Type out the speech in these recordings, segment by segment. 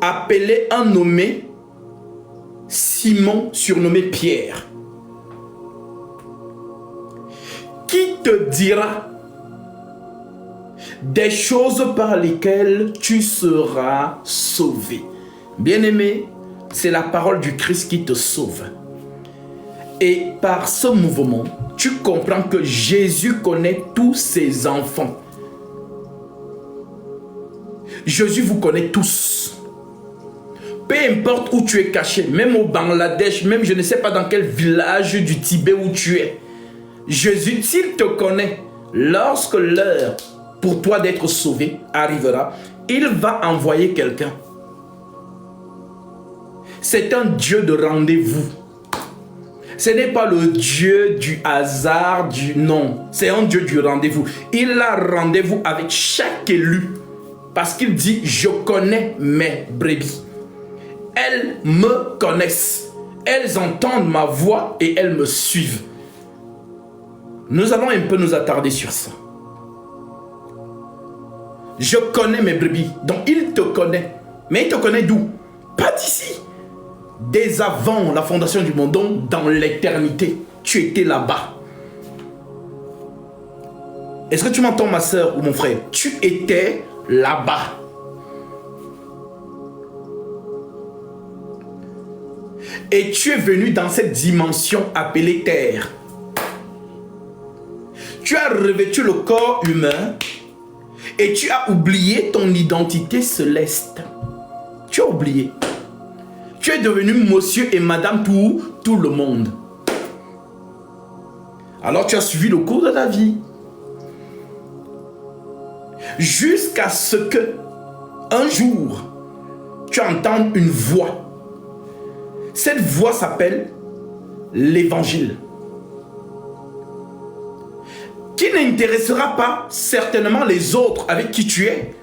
appeler un nommé Simon, surnommé Pierre, qui te dira des choses par lesquelles tu seras sauvé. Bien-aimé, c'est la parole du Christ qui te sauve. Et par ce mouvement, tu comprends que Jésus connaît tous ses enfants. Jésus vous connaît tous. Peu importe où tu es caché, même au Bangladesh, même je ne sais pas dans quel village du Tibet où tu es. Jésus, s'il te connaît, lorsque l'heure pour toi d'être sauvé arrivera, il va envoyer quelqu'un. C'est un Dieu de rendez-vous. Ce n'est pas le Dieu du hasard, non. C'est un Dieu du rendez-vous. Il a rendez-vous avec chaque élu. Parce qu'il dit, je connais mes brebis. Elles me connaissent. Elles entendent ma voix et elles me suivent. Nous allons un peu nous attarder sur ça. Je connais mes brebis. Donc il te connaît. Mais il te connaît d'où? Pas d'ici. Dès avant la fondation du monde, donc dans l'éternité, tu étais là-bas. Est-ce que tu m'entends, ma soeur ou mon frère? Tu étais là-bas. Et tu es venu dans cette dimension appelée terre. Tu as revêtu le corps humain et tu as oublié ton identité céleste. Tu as oublié. Tu es devenu monsieur et madame tout le monde. Alors tu as suivi le cours de ta vie. Jusqu'à ce que, un jour, tu entends une voix. Cette voix s'appelle l'évangile. Qui n'intéressera pas certainement les autres avec qui tu es,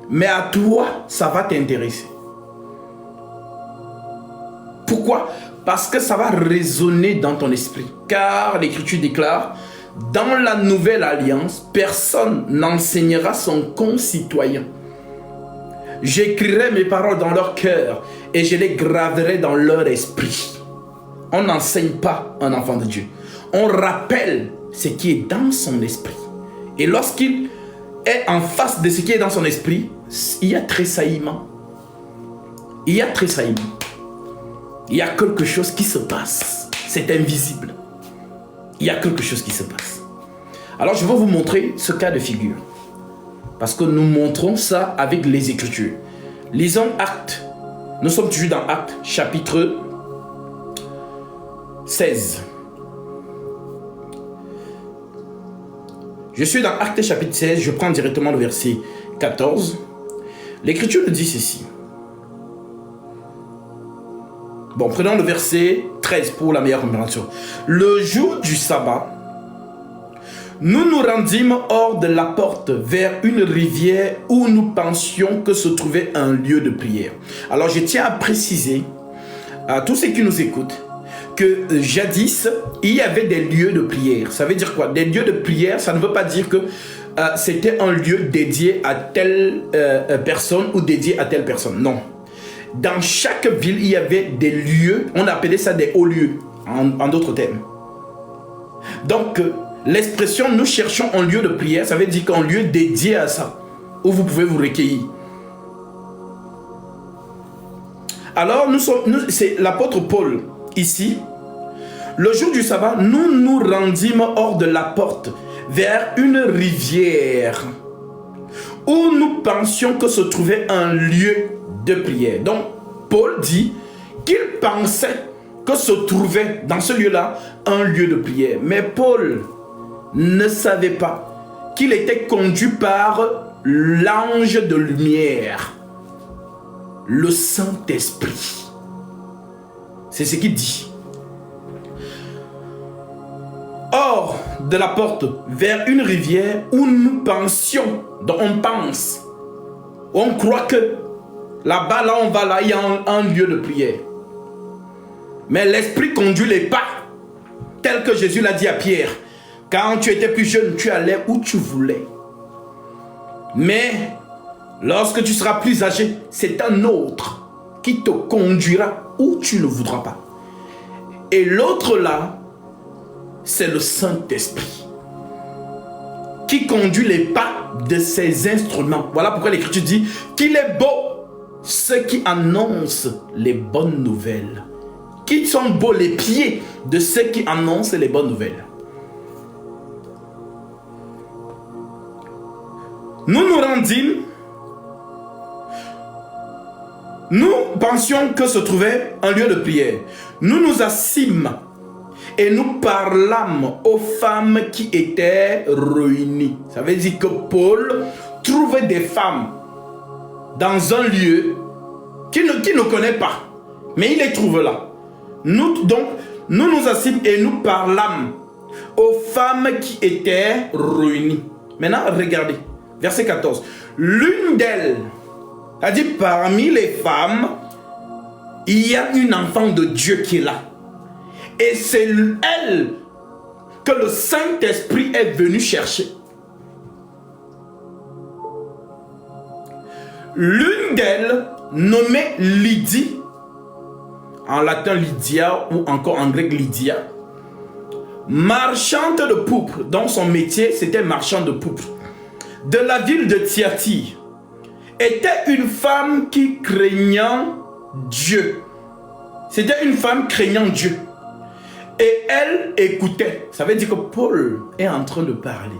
mais à toi, ça va t'intéresser. Pourquoi? Parce que ça va résonner dans ton esprit. Car l'Écriture déclare, dans la nouvelle alliance, personne n'enseignera son concitoyen. J'écrirai mes paroles dans leur cœur et je les graverai dans leur esprit. On n'enseigne pas un enfant de Dieu. On rappelle ce qui est dans son esprit. Et lorsqu'il est en face de ce qui est dans son esprit, il y a tressaillement. Il y a tressaillement. Il y a quelque chose qui se passe. C'est invisible. Il y a quelque chose qui se passe. Alors je vais vous montrer ce cas de figure. Parce que nous montrons ça avec les Écritures. Lisons Actes. Nous sommes toujours dans Actes, chapitre 16. Je suis dans Actes, chapitre 16. Je prends directement le verset 14. L'Écriture nous dit ceci. Bon, prenons le verset 13 pour la meilleure compréhension. Le jour du sabbat, nous nous rendîmes hors de la porte vers une rivière où nous pensions que se trouvait un lieu de prière. Alors je tiens à préciser à tous ceux qui nous écoutent que jadis, il y avait des lieux de prière. Ça veut dire quoi? Des lieux de prière, ça ne veut pas dire que c'était un lieu dédié à telle personne ou dédié à telle personne. Non. Dans chaque ville, il y avait des lieux, on appelait ça des hauts lieux, en d'autres termes. Donc, l'expression « nous cherchons un lieu de prière », ça veut dire qu'un lieu dédié à ça, où vous pouvez vous recueillir. Alors, c'est l'apôtre Paul, ici. Le jour du sabbat, nous nous rendîmes hors de la porte, vers une rivière, où nous pensions que se trouvait un lieu de prière. Donc, Paul dit qu'il pensait que se trouvait dans ce lieu-là un lieu de prière. Mais Paul ne savait pas qu'il était conduit par l'ange de lumière, le Saint-Esprit. C'est ce qu'il dit. Hors de la porte, vers une rivière où nous pensions, donc on pense, on croit que là-bas, là on va, là il y a un lieu de prière. Mais l'Esprit conduit les pas, tel que Jésus l'a dit à Pierre. Quand tu étais plus jeune, tu allais où tu voulais. Mais lorsque tu seras plus âgé, c'est un autre qui te conduira où tu ne voudras pas. Et l'autre là, c'est le Saint-Esprit qui conduit les pas de ses instruments. Voilà pourquoi l'Écriture dit qu'il est beau ceux qui annoncent les bonnes nouvelles. Qui sont beaux les pieds de ceux qui annoncent les bonnes nouvelles. Nous nous rendîmes. Nous pensions que se trouvait un lieu de prière. Nous nous assîmes et nous parlâmes aux femmes qui étaient réunies. Ça veut dire que Paul trouvait des femmes dans un lieu qu'il ne connaît pas. Mais il les trouve là. Nous nous assîmes et nous parlâmes aux femmes qui étaient réunies. Maintenant, regardez. Verset 14. L'une d'elles a dit, parmi les femmes, il y a une enfant de Dieu qui est là. Et c'est elle que le Saint-Esprit est venu chercher. L'une d'elles, nommée Lydie, en latin Lydia ou encore en grec Lydia, marchande de pourpre, dont son métier c'était marchande de pourpre, de la ville de Thyatire, était une femme qui craignant Dieu. C'était une femme craignant Dieu. Et elle écoutait. Ça veut dire que Paul est en train de parler.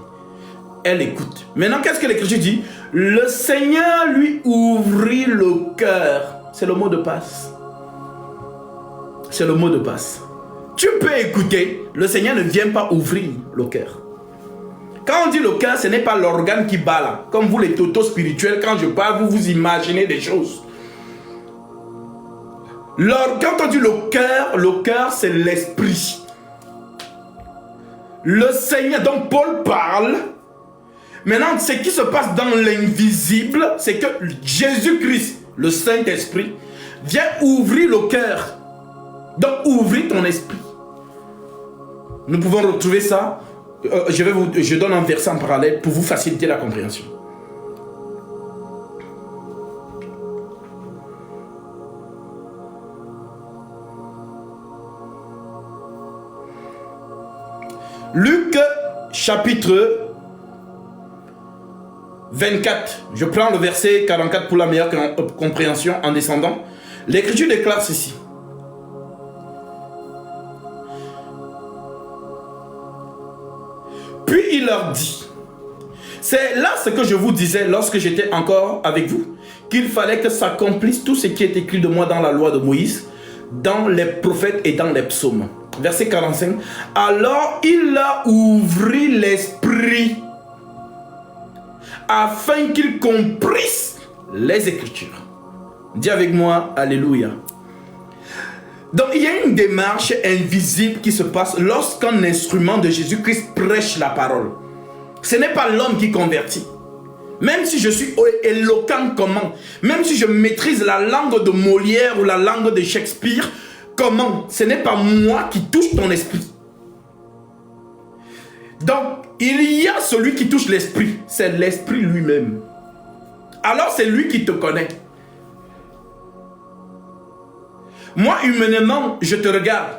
Elle écoute. Maintenant, qu'est-ce que l'Écriture dit? Le Seigneur lui ouvrit le cœur. C'est le mot de passe. C'est le mot de passe. Tu peux écouter. Le Seigneur ne vient pas ouvrir le cœur. Quand on dit le cœur, ce n'est pas l'organe qui bat là. Comme vous les totos spirituels, quand je parle, vous vous imaginez des choses. Quand on dit le cœur c'est l'esprit. Le Seigneur, donc Paul parle. Maintenant, ce qui se passe dans l'invisible, c'est que Jésus-Christ, le Saint-Esprit, vient ouvrir le cœur. Donc, ouvrir ton esprit. Nous pouvons retrouver ça. Je donne un verset en parallèle pour vous faciliter la compréhension. Luc chapitre 24. Je prends le verset 44 pour la meilleure compréhension en descendant. L'Écriture déclare ceci. Puis il leur dit, c'est là ce que je vous disais lorsque j'étais encore avec vous, qu'il fallait que s'accomplisse tout ce qui est écrit de moi dans la loi de Moïse, dans les prophètes et dans les psaumes. Verset 45. Alors il leur ouvrit l'esprit afin qu'ils comprissent les Écritures. Dis avec moi, alléluia. Donc il y a une démarche invisible qui se passe lorsqu'un instrument de Jésus-Christ prêche la parole. Ce n'est pas l'homme qui convertit. Même si je suis éloquent comment, même si je maîtrise la langue de Molière ou la langue de Shakespeare, comment? Ce n'est pas moi qui touche ton esprit. Donc, il y a celui qui touche l'esprit. C'est l'esprit lui-même. Alors, c'est lui qui te connaît. Moi, humainement, je te regarde.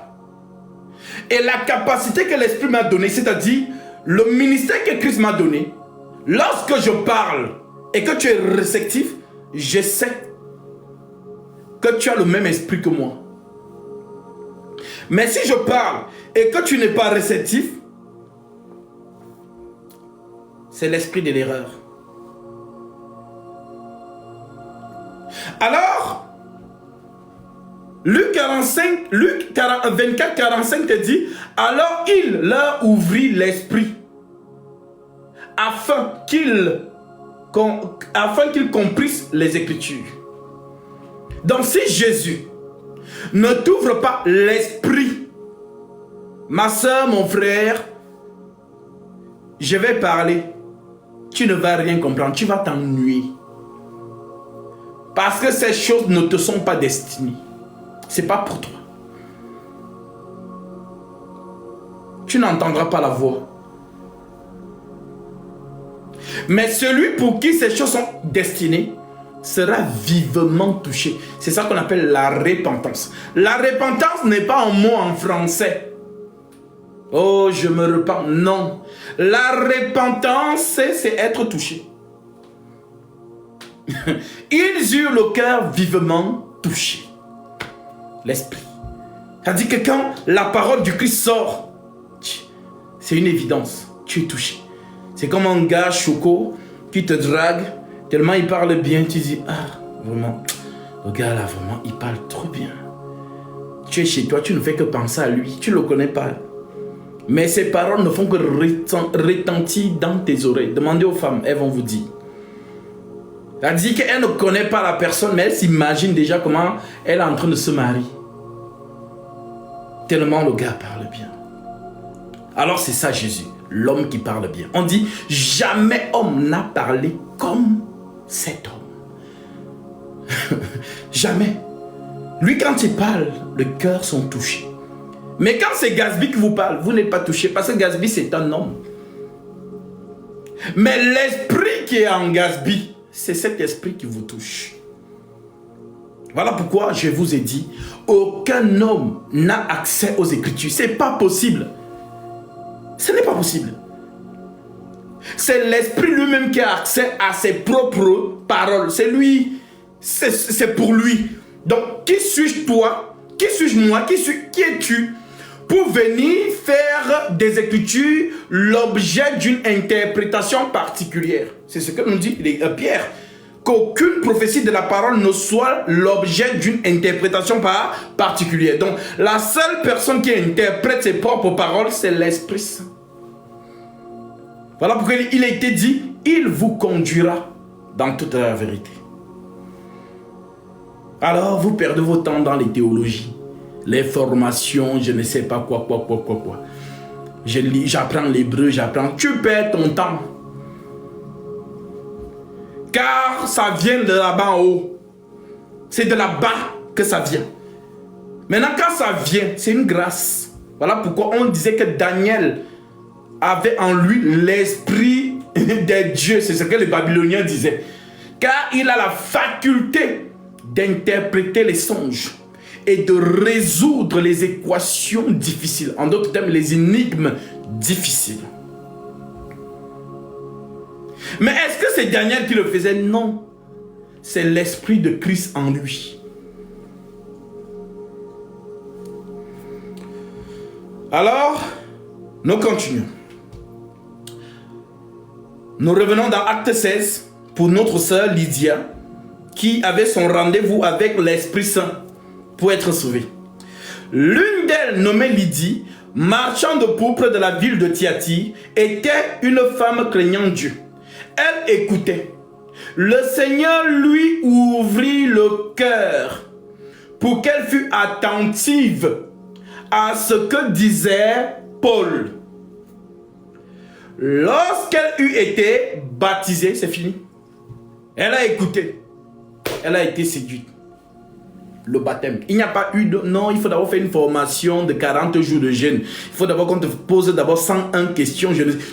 Et la capacité que l'esprit m'a donnée, c'est-à-dire le ministère que Christ m'a donné, lorsque je parle et que tu es réceptif, je sais que tu as le même esprit que moi. Mais si je parle et que tu n'es pas réceptif, c'est l'esprit de l'erreur. Alors, Luc 24, 45 te dit, alors il leur ouvrit l'esprit afin qu'ils comprissent les Écritures. Donc si Jésus ne t'ouvre pas l'esprit, ma soeur, mon frère, je vais parler, tu ne vas rien comprendre, tu vas t'ennuyer. Parce que ces choses ne te sont pas destinées. Ce n'est pas pour toi. Tu n'entendras pas la voix. Mais celui pour qui ces choses sont destinées, sera vivement touché. C'est ça qu'on appelle la repentance. La repentance n'est pas un mot en français. Oh, je me repens. Non. La repentance, c'est être touché. Ils eurent le cœur vivement touché. L'esprit. C'est-à-dire que quand la parole du Christ sort, c'est une évidence. Tu es touché. C'est comme un gars choco qui te drague. Tellement il parle bien, tu dis, ah, vraiment, le gars là, vraiment, il parle trop bien. Tu es chez toi, tu ne fais que penser à lui. Tu ne le connais pas. Mais ces paroles ne font que retentir dans tes oreilles. Demandez aux femmes, elles vont vous dire. Elle dit qu'elle ne connaît pas la personne, mais elle s'imagine déjà comment elle est en train de se marier. Tellement le gars parle bien. Alors c'est ça Jésus, l'homme qui parle bien. On dit, jamais homme n'a parlé comme cet homme. Jamais. Lui, quand il parle, le cœur sont touchés. Mais quand c'est Gatsby qui vous parle, vous n'êtes pas touché parce que Gatsby, c'est un homme. Mais l'esprit qui est en Gatsby, c'est cet esprit qui vous touche. Voilà pourquoi je vous ai dit, aucun homme n'a accès aux Écritures. Ce n'est pas possible. Ce n'est pas possible. C'est l'esprit lui-même qui a accès à ses propres paroles. C'est lui. C'est pour lui. Donc, qui suis-je toi? Qui suis-je moi? Qui es-tu pour venir faire des Écritures l'objet d'une interprétation particulière? C'est ce que nous dit Pierre. Qu'aucune prophétie de la parole ne soit l'objet d'une interprétation particulière. Donc, la seule personne qui interprète ses propres paroles, c'est l'Esprit Saint. Voilà pourquoi il a été dit, il vous conduira dans toute la vérité. Alors, vous perdez vos temps dans les théologies, les formations, je ne sais pas quoi. Je lis, j'apprends l'hébreu, Tu perds ton temps. Car ça vient de là-bas en haut. C'est de là-bas que ça vient. Maintenant, quand ça vient, c'est une grâce. Voilà pourquoi on disait que Daniel avait en lui l'esprit des dieux. C'est ce que les Babyloniens disaient. Car il a la faculté d'interpréter les songes et de résoudre les équations difficiles. En d'autres termes, les énigmes difficiles. Mais est-ce que c'est Daniel qui le faisait? Non. C'est l'esprit de Christ en lui. Alors, nous continuons. Nous revenons dans Acte 16 pour notre sœur Lydia qui avait son rendez-vous avec l'Esprit Saint pour être sauvée. L'une d'elles, nommée Lydie, marchand de pourpre de la ville de Thyatire, était une femme craignant Dieu. Elle écoutait. Le Seigneur lui ouvrit le cœur pour qu'elle fût attentive à ce que disait Paul. Lorsqu'elle eut été baptisée, c'est fini. Elle a écouté. Elle a été séduite. Le baptême. Il n'y a pas eu de... Non, il faut d'abord faire une formation de 40 jours de jeûne. Il faut d'abord qu'on te pose d'abord 101 questions.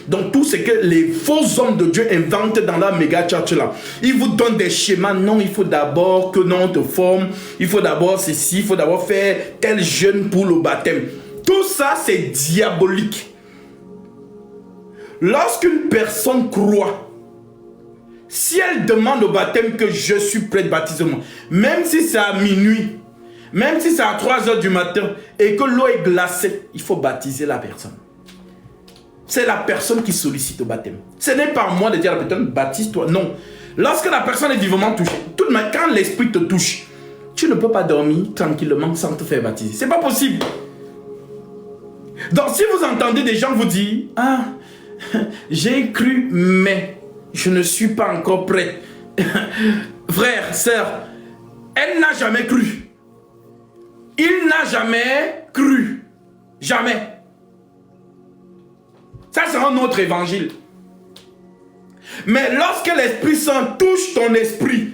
Donc tout ce que les faux hommes de Dieu inventent dans la méga church là. Ils vous donnent des schémas. Non, il faut d'abord que non, on te forme. Il faut d'abord ceci. Il faut d'abord faire tel jeûne pour le baptême. Tout ça, c'est diabolique. Lorsqu'une personne croit, si elle demande au baptême que je suis prêt de baptiser moi, même si c'est à minuit, même si c'est à 3 heures du matin et que l'eau est glacée, il faut baptiser la personne. C'est la personne qui sollicite au baptême. Ce n'est pas moi de dire à la personne, baptise-toi. Non. Lorsque la personne est vivement touchée, tout de même, quand l'esprit te touche, tu ne peux pas dormir tranquillement sans te faire baptiser. C'est pas possible. Donc si vous entendez des gens vous dire, ah, j'ai cru, mais je ne suis pas encore prêt. Frère, sœur, elle n'a jamais cru. Il n'a jamais cru. Jamais. Ça, c'est un autre évangile. Mais lorsque l'Esprit Saint touche ton esprit,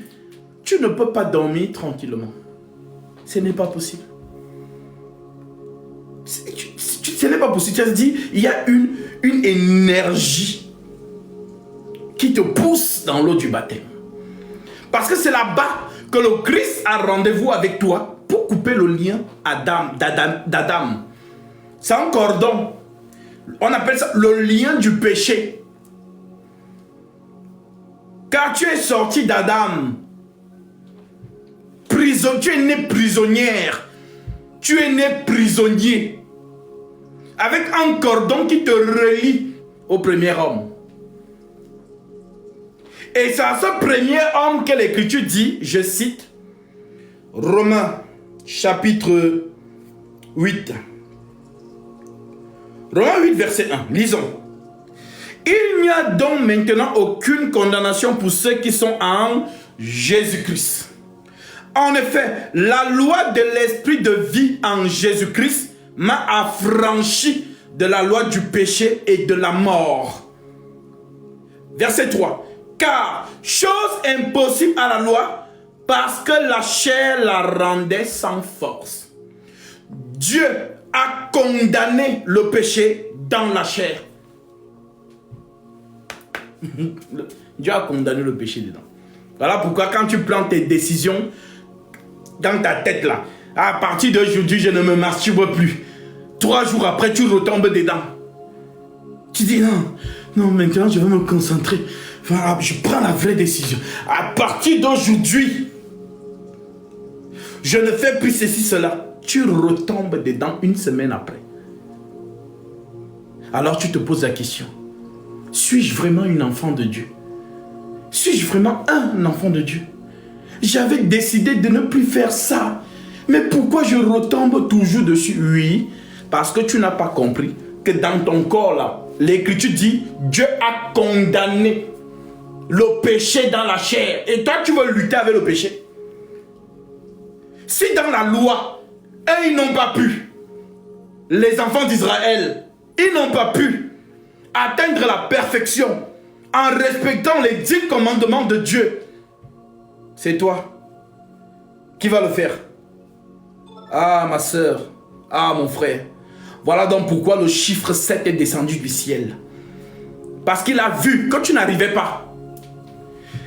tu ne peux pas dormir tranquillement. Ce n'est pas possible. Ce n'est pas possible. Tu as dit, il y a une énergie qui te pousse dans l'eau du baptême. Parce que c'est là-bas que le Christ a rendez-vous avec toi pour couper le lien d'Adam. C'est un cordon. On appelle ça le lien du péché. Car tu es sorti d'Adam. Tu es né prisonnière. Tu es né prisonnier. Avec un cordon qui te relie au premier homme. Et c'est à ce premier homme que l'Écriture dit, je cite, Romains chapitre 8. Romains 8 verset 1, lisons. Il n'y a donc maintenant aucune condamnation pour ceux qui sont en Jésus-Christ. En effet, la loi de l'esprit de vie en Jésus-Christ m'a affranchi de la loi du péché et de la mort. Verset 3. Car, chose impossible à la loi, parce que la chair la rendait sans force. Dieu a condamné le péché dans la chair. Dieu a condamné le péché dedans. Voilà pourquoi quand tu prends tes décisions dans ta tête là, à partir d'aujourd'hui je ne me masturbe plus. 3 jours après tu retombes dedans. Tu dis non, maintenant je vais me concentrer. Voilà, je prends la vraie décision. À partir d'aujourd'hui, je ne fais plus ceci, cela. Tu retombes dedans 1 semaine après. Alors tu te poses la question. Suis-je vraiment une enfant de Dieu? Suis-je vraiment un enfant de Dieu? J'avais décidé de ne plus faire ça. Mais pourquoi je retombe toujours dessus? Oui, parce que tu n'as pas compris que dans ton corps là, l'Écriture dit, Dieu a condamné le péché dans la chair. Et toi, tu veux lutter avec le péché. Si dans la loi, eux, ils n'ont pas pu, les enfants d'Israël, ils n'ont pas pu atteindre la perfection en respectant les 10 commandements de Dieu, c'est toi qui vas le faire. Ah, ma soeur, ah, mon frère. Voilà donc pourquoi le chiffre 7 est descendu du ciel. Parce qu'il a vu que tu n'arrivais pas.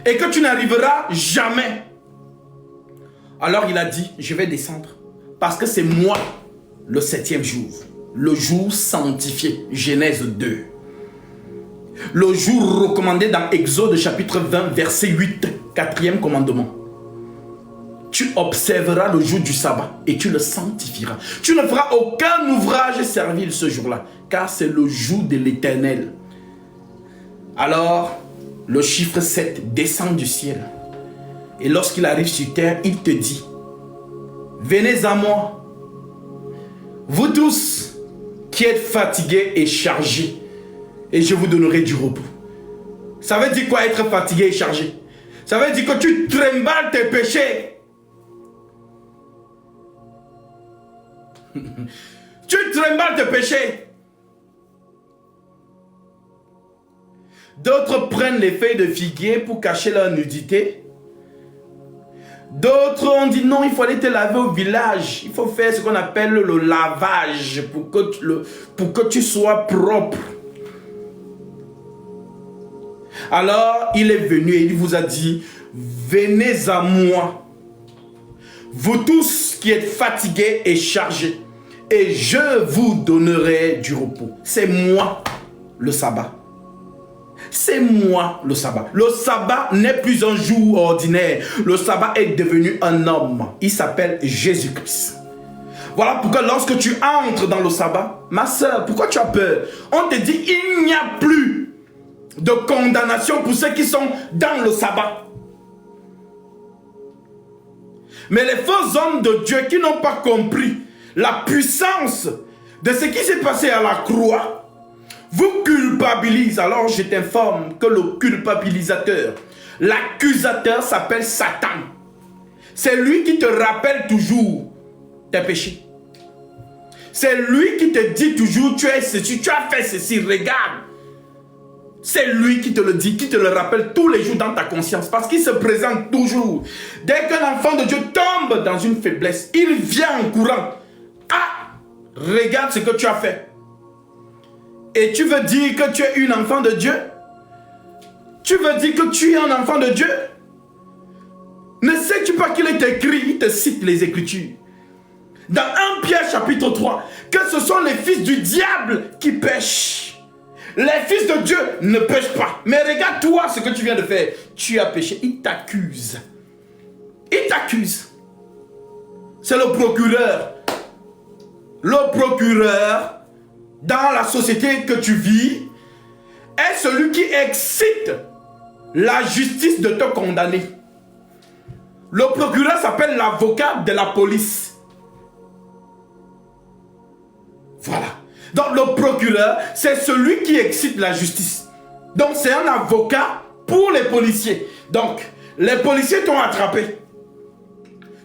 Et que tu n'arriveras jamais. Alors il a dit, je vais descendre. Parce que c'est moi le 7e jour. Le jour sanctifié. Genèse 2. Le jour recommandé dans Exode chapitre 20 verset 8. 4e commandement. Tu observeras le jour du sabbat et tu le sanctifieras. Tu ne feras aucun ouvrage servile ce jour-là. Car c'est le jour de l'Éternel. Alors, le chiffre 7 descend du ciel. Et lorsqu'il arrive sur terre, il te dit, venez à moi, vous tous qui êtes fatigués et chargés, et je vous donnerai du repos. Ça veut dire quoi être fatigué et chargé? Ça veut dire que tu trimballes tes péchés. Tu trimballes tes péchés. D'autres prennent les feuilles de figuier pour cacher leur nudité. D'autres ont dit non, il faut aller te laver au village. Il faut faire ce qu'on appelle le lavage pour que tu sois propre. Alors, il est venu et il vous a dit, venez à moi, vous tous qui êtes fatigués et chargés, et je vous donnerai du repos. C'est moi le sabbat. C'est moi le sabbat. Le sabbat n'est plus un jour ordinaire. Le sabbat est devenu un homme. Il s'appelle Jésus-Christ. Voilà pourquoi lorsque tu entres dans le sabbat, ma soeur, pourquoi tu as peur? On te dit, il n'y a plus de condamnation pour ceux qui sont dans le sabbat. Mais les faux hommes de Dieu qui n'ont pas compris la puissance de ce qui s'est passé à la croix, vous culpabilise. Alors je t'informe que le culpabilisateur, l'accusateur s'appelle Satan. C'est lui qui te rappelle toujours tes péchés. C'est lui qui te dit toujours, tu es ceci, tu as fait ceci, regarde. C'est lui qui te le dit, qui te le rappelle tous les jours dans ta conscience. Parce qu'il se présente toujours. Dès qu'un enfant de Dieu tombe dans une faiblesse, il vient en courant. Ah, regarde ce que tu as fait. Et tu veux dire que tu es une enfant de Dieu? Tu veux dire que tu es un enfant de Dieu? sais-tu pas qu'il est écrit, il te cite les Écritures. Dans 1 Pierre chapitre 3, que ce sont les fils du diable qui pêchent. Les fils de Dieu ne pêchent pas. Mais regarde-toi ce que tu viens de faire. Tu as péché. Il t'accuse. Il t'accuse. C'est le procureur. Le procureur, dans la société que tu vis, est celui qui excite la justice de te condamner. Le procureur s'appelle l'avocat de la police. Voilà. Donc le procureur, c'est celui qui excite la justice. Donc c'est un avocat pour les policiers. Donc, les policiers t'ont attrapé.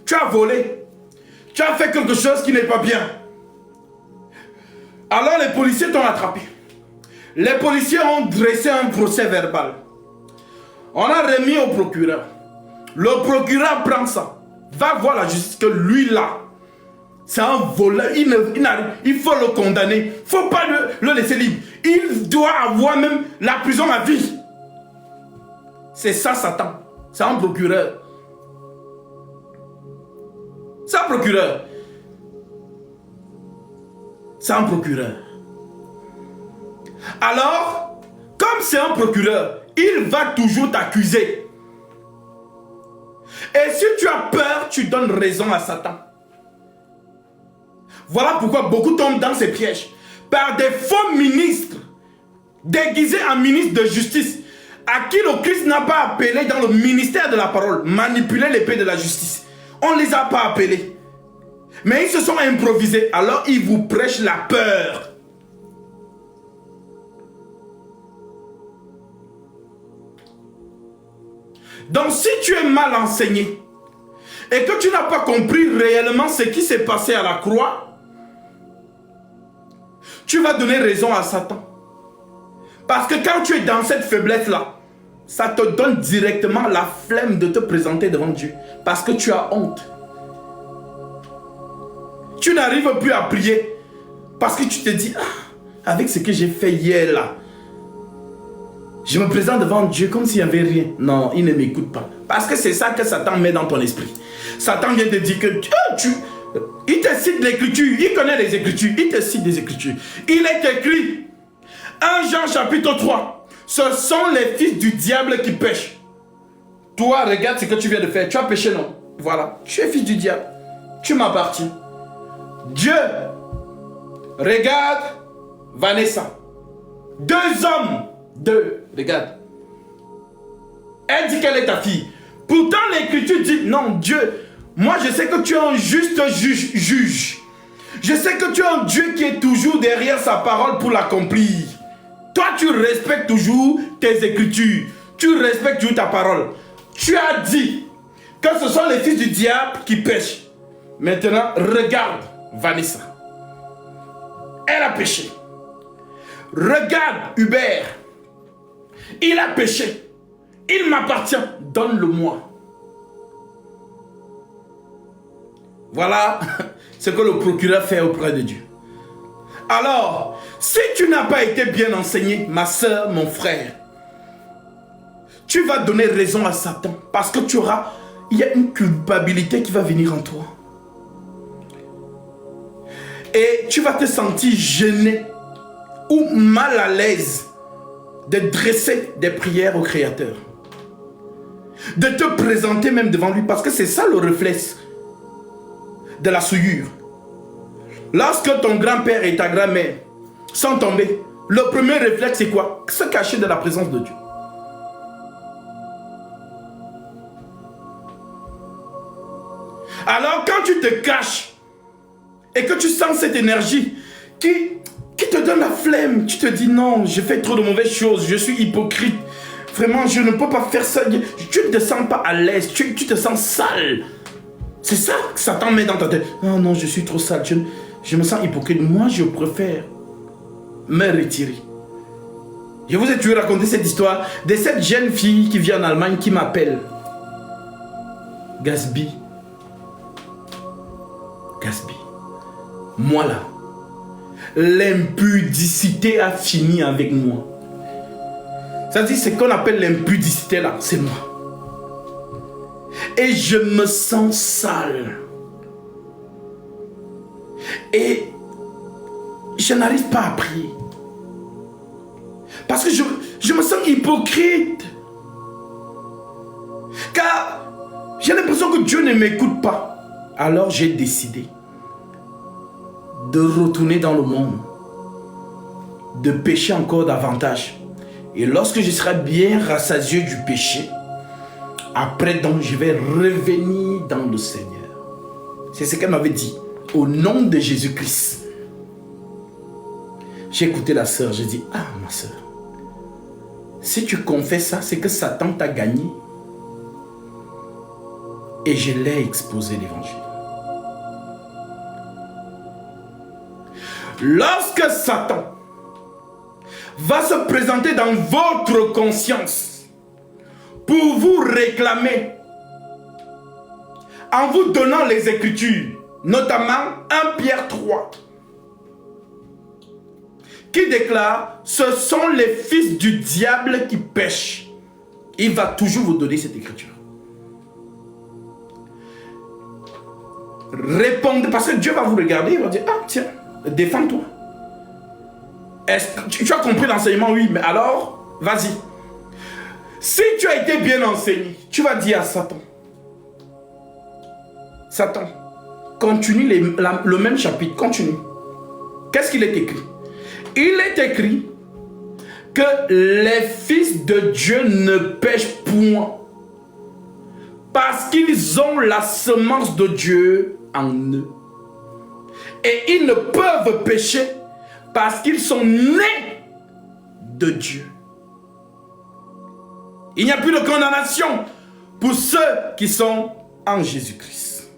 Tu as volé. Tu as fait quelque chose qui n'est pas bien. Alors les policiers t'ont attrapé. Les policiers ont dressé un procès verbal. On a remis au procureur. Le procureur prend ça. Va voir la justice que lui là, c'est un voleur. Il faut le condamner. Il ne faut pas le laisser libre. Il doit avoir même la prison à vie. C'est ça Satan. C'est un procureur. C'est un procureur. C'est un procureur. Alors, comme c'est un procureur, il va toujours t'accuser. Et si tu as peur, tu donnes raison à Satan. Voilà pourquoi beaucoup tombent dans ces pièges. Par des faux ministres, déguisés en ministres de justice, à qui le Christ n'a pas appelé dans le ministère de la parole, manipuler l'épée de la justice. On ne les a pas appelés. Mais ils se sont improvisés, alors ils vous prêchent la peur. Donc si tu es mal enseigné, et que tu n'as pas compris réellement ce qui s'est passé à la croix, tu vas donner raison à Satan. Parce que quand tu es dans cette faiblesse-là, ça te donne directement la flemme de te présenter devant Dieu. Parce que tu as honte. Tu n'arrives plus à prier. Parce que tu te dis, ah, avec ce que j'ai fait hier là, je me présente devant Dieu comme s'il n'y avait rien. Non, il ne m'écoute pas. Parce que c'est ça que Satan met dans ton esprit. Satan vient te dire que il te cite l'écriture, il connaît les écritures, il te cite des écritures. Il est écrit, 1 Jean chapitre 3, ce sont les fils du diable qui pêchent. Toi, regarde ce que tu viens de faire, tu as péché, non? Voilà, tu es fils du diable, tu m'appartiens. Dieu, regarde Vanessa, 2 hommes, regarde. Elle dit qu'elle est ta fille. Pourtant l'écriture dit, non, Dieu, moi je sais que tu es un juste juge. Je sais que tu es un Dieu qui est toujours derrière sa parole pour l'accomplir. Toi tu respectes toujours tes écritures. Tu respectes toujours ta parole. Tu as dit que ce sont les fils du diable qui pêchent. Maintenant, regarde Vanessa. Elle a péché. Regarde Hubert. Il a péché. Il m'appartient. Donne-le-moi. Voilà ce que le procureur fait auprès de Dieu. Alors, si tu n'as pas été bien enseigné, ma soeur, mon frère, tu vas donner raison à Satan parce que il y a une culpabilité qui va venir en toi. Et tu vas te sentir gêné ou mal à l'aise de dresser des prières au Créateur. De te présenter même devant lui parce que c'est ça le réflexe de la souillure. Lorsque ton grand-père et ta grand-mère sont tombés, le premier réflexe c'est quoi? Se cacher de la présence de Dieu. Alors quand tu te caches et que tu sens cette énergie qui te donne la flemme, tu te dis non, je fais trop de mauvaises choses, je suis hypocrite, vraiment je ne peux pas faire ça, tu ne te sens pas à l'aise, tu te sens sale. C'est ça que Satan met dans ta tête. Oh non, je suis trop sale, je me sens hypocrite. Moi, je préfère me retirer. Je vous ai toujours raconté cette histoire de cette jeune fille qui vit en Allemagne qui m'appelle. Gatsby. Moi là, l'impudicité a fini avec moi. Ça dit, ce qu'on appelle l'impudicité là, c'est moi. et je me sens sale. Et je n'arrive pas à prier. Parce que je me sens hypocrite. Car j'ai l'impression que Dieu ne m'écoute pas. Alors j'ai décidé de retourner dans le monde, de pécher encore davantage. Et lorsque je serai bien rassasié du péché, après donc je vais revenir dans le Seigneur. C'est ce qu'elle m'avait dit. Au nom de Jésus-Christ. J'ai écouté la sœur, j'ai dit, ah ma sœur, si tu confesses ça, c'est que Satan t'a gagné. Et je l'ai exposé l'évangile. Lorsque Satan va se présenter dans votre conscience pour vous réclamer, en vous donnant les Écritures, notamment 1 Pierre 3, qui déclare, ce sont les fils du diable qui pêchent. Il va toujours vous donner cette écriture. Répondez, parce que Dieu va vous regarder, il va dire, ah tiens, défends-toi. Est-ce que tu as compris l'enseignement? Oui, mais alors, vas-y. Si tu as été bien enseigné, tu vas dire à Satan, Satan, continue le même chapitre, continue. Qu'est-ce qu'il est écrit? Il est écrit que les fils de Dieu ne pêchent point parce qu'ils ont la semence de Dieu en eux. Et ils ne peuvent pécher parce qu'ils sont nés de Dieu. Il n'y a plus de condamnation pour ceux qui sont en Jésus-Christ.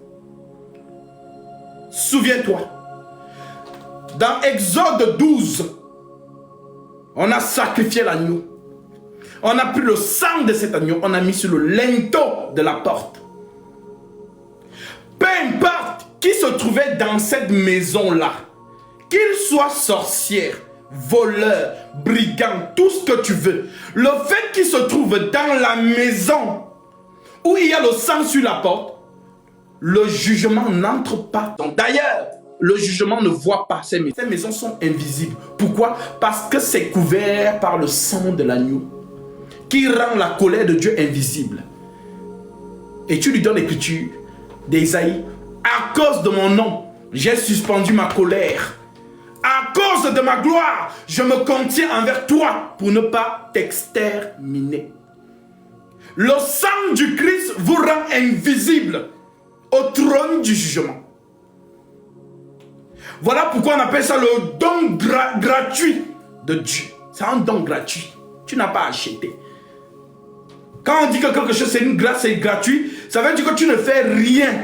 Souviens-toi, dans Exode 12, on a sacrifié l'agneau. On a pris le sang de cet agneau, on a mis sur le linteau de la porte. Peu importe qui se trouvait dans cette maison-là, qu'il soit sorcière, voleur, brigand, tout ce que tu veux, le fait qu'il se trouve dans la maison où il y a le sang sur la porte, le jugement n'entre pas. D'ailleurs, le jugement ne voit pas ces maisons. Ces maisons sont invisibles. Pourquoi? Parce que c'est couvert par le sang de l'agneau qui rend la colère de Dieu invisible. Et tu lui donnes l'écriture d'Ésaïe. À cause de mon nom, j'ai suspendu ma colère. À cause de ma gloire, je me contiens envers toi pour ne pas t'exterminer. Le sang du Christ vous rend invisible au trône du jugement. Voilà pourquoi on appelle ça le don gratuit de Dieu. C'est un don gratuit. Tu n'as pas acheté. Quand on dit que quelque chose c'est une grâce, c'est gratuit, ça veut dire que tu ne fais rien.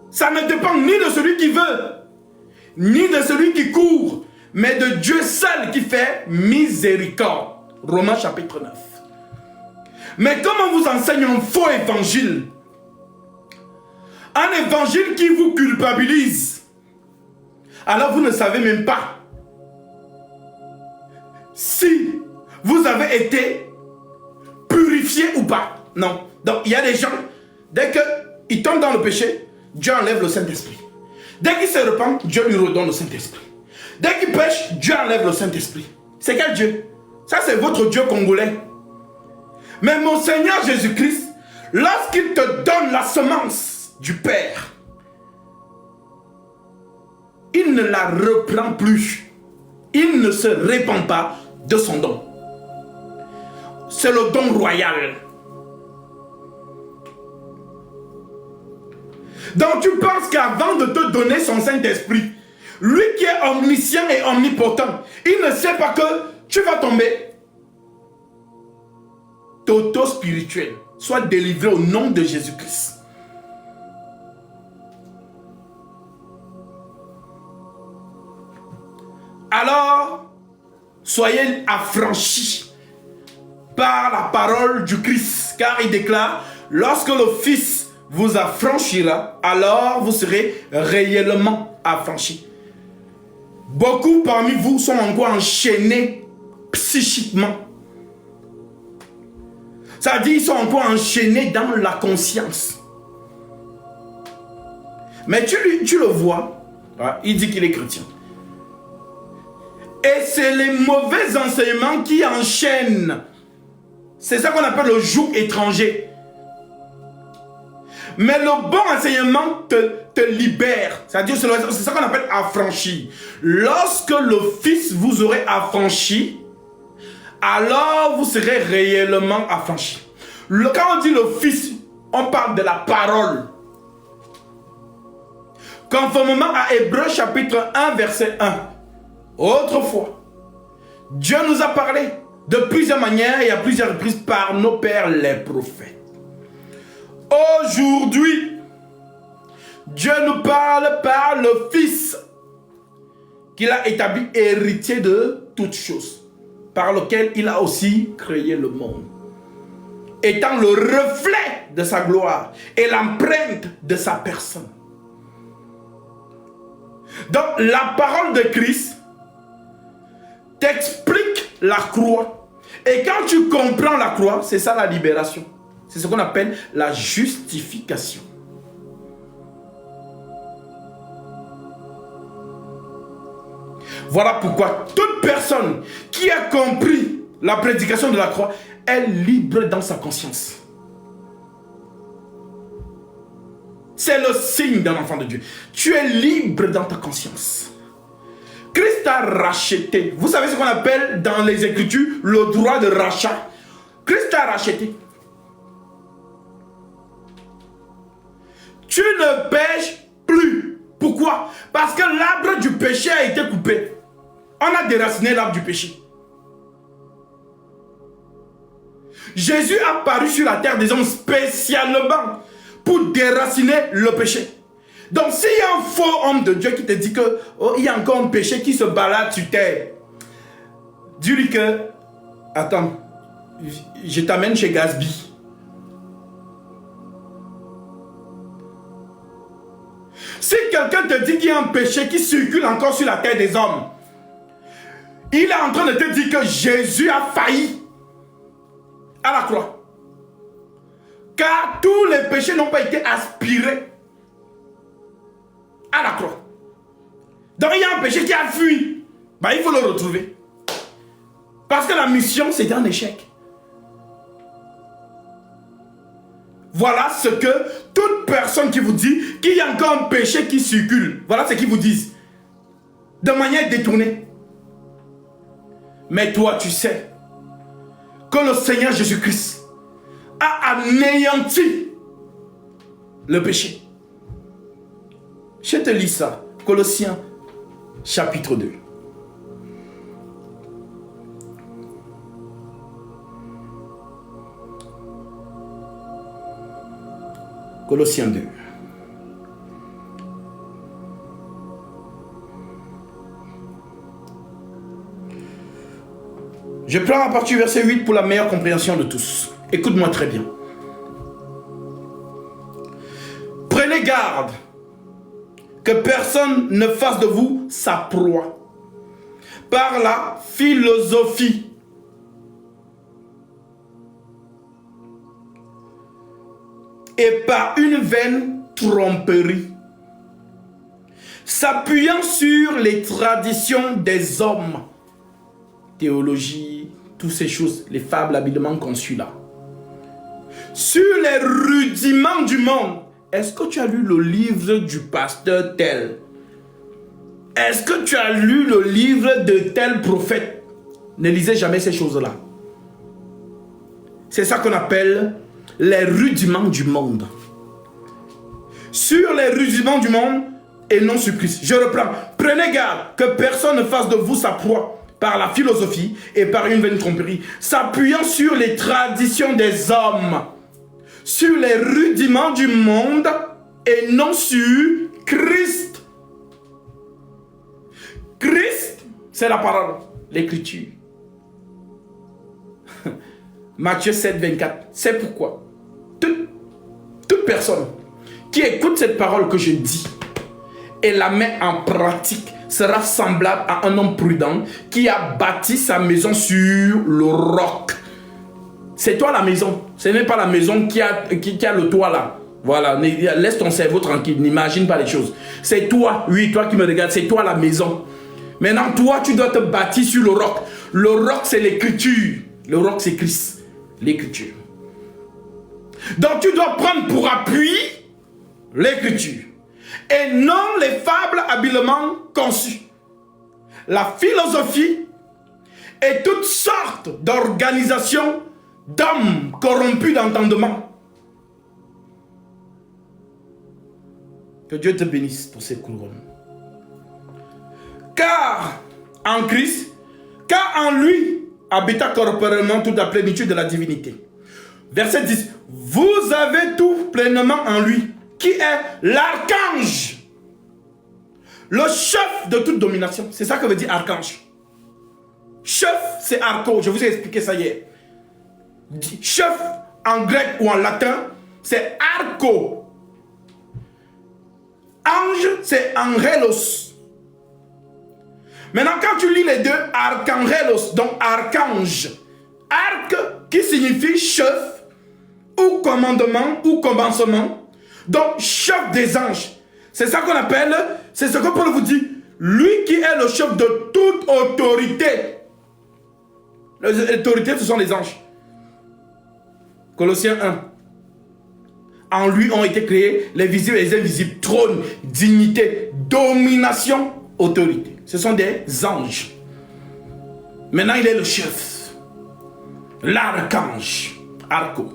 Ça ne dépend ni de celui qui veut, ni de celui qui court, mais de Dieu seul qui fait miséricorde. Romains chapitre 9. Mais comme on vous enseigne un faux évangile, un évangile qui vous culpabilise, alors vous ne savez même pas si vous avez été purifié ou pas. Non. Donc il y a des gens, dès qu'ils tombent dans le péché, Dieu enlève le Saint-Esprit. Dès qu'ils se repentent, Dieu lui redonne le Saint-Esprit. Dès qu'ils pêchent, Dieu enlève le Saint-Esprit. C'est quel Dieu? Ça c'est votre Dieu congolais. Mais mon Seigneur Jésus-Christ, lorsqu'il te donne la semence du Père, il ne la reprend plus. Il ne se répand pas de son don. C'est le don royal. Donc tu penses qu'avant de te donner son Saint-Esprit, lui qui est omniscient et omnipotent, il ne sait pas que tu vas tomber toto spirituel. Sois délivré au nom de Jésus-Christ. Alors, soyez affranchis par la parole du Christ, car il déclare, lorsque le Fils vous affranchira, alors vous serez réellement affranchis. Beaucoup parmi vous sont encore enchaînés psychiquement. Ça dit, ils sont encore enchaînés dans la conscience. Mais tu le vois, il dit qu'il est chrétien. Et c'est les mauvais enseignements qui enchaînent. C'est ça qu'on appelle le joug étranger. Mais le bon enseignement te libère. C'est-à-dire, c'est ça qu'on appelle affranchi. Lorsque le Fils vous aurait affranchi, alors vous serez réellement affranchi. Quand on dit le Fils, on parle de la parole. Conformément à Hébreux chapitre 1, verset 1. Autrefois, Dieu nous a parlé de plusieurs manières et à plusieurs reprises par nos pères les prophètes. Aujourd'hui, Dieu nous parle par le Fils qu'il a établi héritier de toutes choses, par lequel il a aussi créé le monde, étant le reflet de sa gloire et l'empreinte de sa personne. Donc la parole de Christ t'explique la croix. Et quand tu comprends la croix, c'est ça la libération. C'est ce qu'on appelle la justification. Voilà pourquoi toute personne qui a compris la prédication de la croix est libre dans sa conscience. C'est le signe d'un enfant de Dieu. Tu es libre dans ta conscience. Christ t'a racheté. Vous savez ce qu'on appelle dans les Écritures le droit de rachat. Christ t'a racheté. Tu ne pêches plus. Pourquoi? Parce que l'arbre du péché a été coupé. On a déraciné l'arbre du péché. Jésus a paru sur la terre des hommes spécialement pour déraciner le péché. Donc s'il y a un faux homme de Dieu qui te dit que il y a encore un péché qui se balade sur terre, dis-lui que attends, je t'amène chez Gatsby. Si quelqu'un te dit qu'il y a un péché qui circule encore sur la terre des hommes, il est en train de te dire que Jésus a failli à la croix. Car tous les péchés n'ont pas été aspirés à la croix. Donc il y a un péché qui a fui. Il faut le retrouver. Parce que la mission, c'est un échec. Voilà ce que toute personne qui vous dit qu'il y a encore un péché qui circule, voilà ce qu'ils vous disent. De manière détournée. Mais toi, tu sais que le Seigneur Jésus-Christ a anéanti le péché. Je te lis ça. Colossiens chapitre 2. Colossiens 2. Je prends à partir du verset 8 pour la meilleure compréhension de tous. Écoute-moi très bien. Prenez garde que personne ne fasse de vous sa proie par la philosophie et par une vaine tromperie, s'appuyant sur les traditions des hommes, théologie, toutes ces choses, les fables habilement conçues là, sur les rudiments du monde. Est-ce que tu as lu le livre du pasteur tel? Est-ce que tu as lu le livre de tel prophète? Ne lisez jamais ces choses-là. C'est ça qu'on appelle les rudiments du monde. Sur les rudiments du monde et non sur Christ. Je reprends. Prenez garde que personne ne fasse de vous sa proie par la philosophie et par une vaine tromperie, s'appuyant sur les traditions des hommes, sur les rudiments du monde et non sur Christ. Christ, c'est la parole, l'écriture. Matthieu 7, 24. C'est pourquoi toute personne qui écoute cette parole que je dis et la met en pratique sera semblable à un homme prudent qui a bâti sa maison sur le roc. C'est toi la maison. Ce n'est pas la maison qui a le toit là. Voilà, laisse ton cerveau tranquille, n'imagine pas les choses. C'est toi, oui, toi qui me regardes, c'est toi la maison. Maintenant, toi, tu dois te bâtir sur le roc. Le roc, c'est l'écriture. Le roc, c'est Christ. L'écriture. Donc, tu dois prendre pour appui l'écriture. Et non les fables habilement conçues. La philosophie et toutes sortes d'organisations d'hommes corrompus d'entendement. Que Dieu te bénisse pour ces couronnes. Car en Christ, car en lui habita corporellement toute la plénitude de la divinité. Verset 10. Vous avez tout pleinement en lui, qui est l'archange, le chef de toute domination. C'est ça que veut dire archange. Chef, c'est archo. Je vous ai expliqué ça hier. Chef en grec ou en latin, c'est archo. Ange, c'est angelos. Maintenant, quand tu lis les deux, archangelos, donc archange. Arc qui signifie chef ou commandement ou commencement. Donc, chef des anges. C'est ça qu'on appelle, c'est ce que Paul vous dit. Lui qui est le chef de toute autorité. L'autorité, ce sont les anges. Colossiens 1. En lui ont été créés les visibles et les invisibles, trône, dignité, domination, autorité. Ce sont des anges. Maintenant, il est le chef. L'archange. Arco.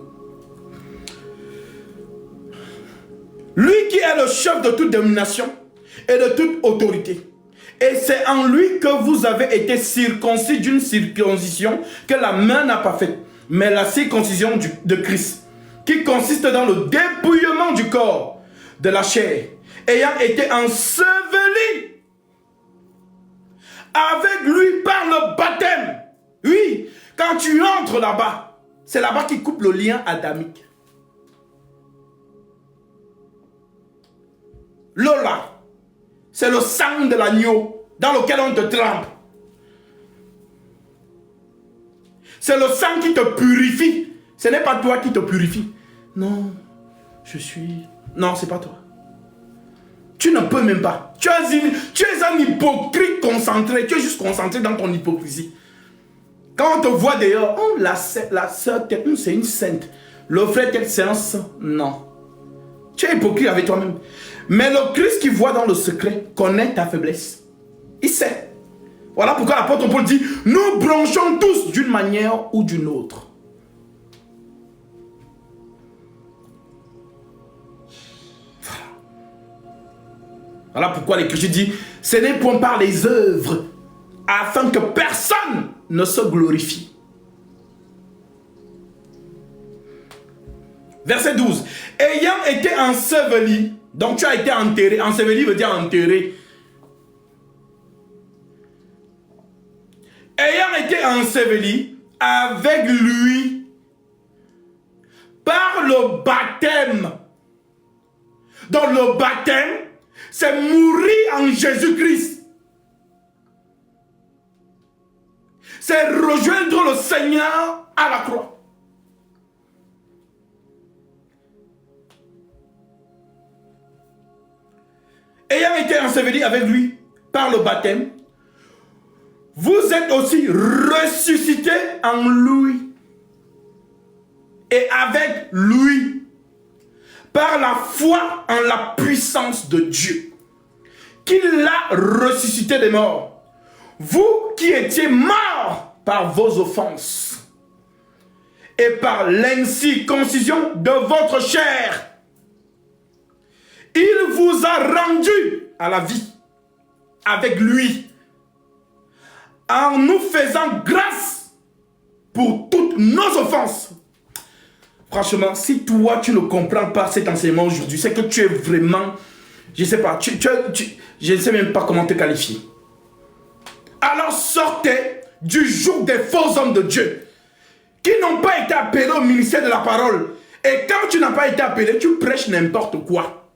Lui qui est le chef de toute domination et de toute autorité. Et c'est en lui que vous avez été circoncis d'une circoncision que la main n'a pas faite, mais la circoncision de Christ, qui consiste dans le dépouillement du corps, de la chair, ayant été enseveli avec lui par le baptême. Oui, quand tu entres là-bas, c'est là-bas qu'il coupe le lien adamique. Lola, c'est le sang de l'agneau dans lequel on te trempe. C'est le sang qui te purifie. Ce n'est pas toi qui te purifie. Non, je suis... Non, c'est pas toi. Tu ne peux même pas. Tu es un hypocrite concentré. Tu es juste concentré dans ton hypocrisie. Quand on te voit dehors, oh, la soeur, c'est une sainte. Le frère, c'est un saint. Non. Tu es hypocrite avec toi-même. Mais le Christ qui voit dans le secret connaît ta faiblesse. Il sait. Voilà pourquoi l'apôtre Paul dit, nous bronchons tous d'une manière ou d'une autre. Voilà pourquoi l'Écriture dit, ce n'est point par les œuvres, afin que personne ne se glorifie. Verset 12. Ayant été enseveli, donc tu as été enterré. Enseveli veut dire enterré. Ayant été enseveli avec lui par le baptême. Donc le baptême, c'est mourir en Jésus-Christ. C'est rejoindre le Seigneur à la croix. Ayant été enseveli avec lui par le baptême, vous êtes aussi ressuscités en lui et avec lui par la foi en la puissance de Dieu, qui l'a ressuscité des morts. Vous qui étiez morts par vos offenses et par l'incirconcision de votre chair, il vous a rendu à la vie avec lui, en nous faisant grâce pour toutes nos offenses. Franchement, si toi tu ne comprends pas cet enseignement aujourd'hui, c'est que tu es vraiment, je ne sais pas, je ne sais même pas comment te qualifier. Alors sortez du joug des faux hommes de Dieu qui n'ont pas été appelés au ministère de la parole. Et quand tu n'as pas été appelé, tu prêches n'importe quoi.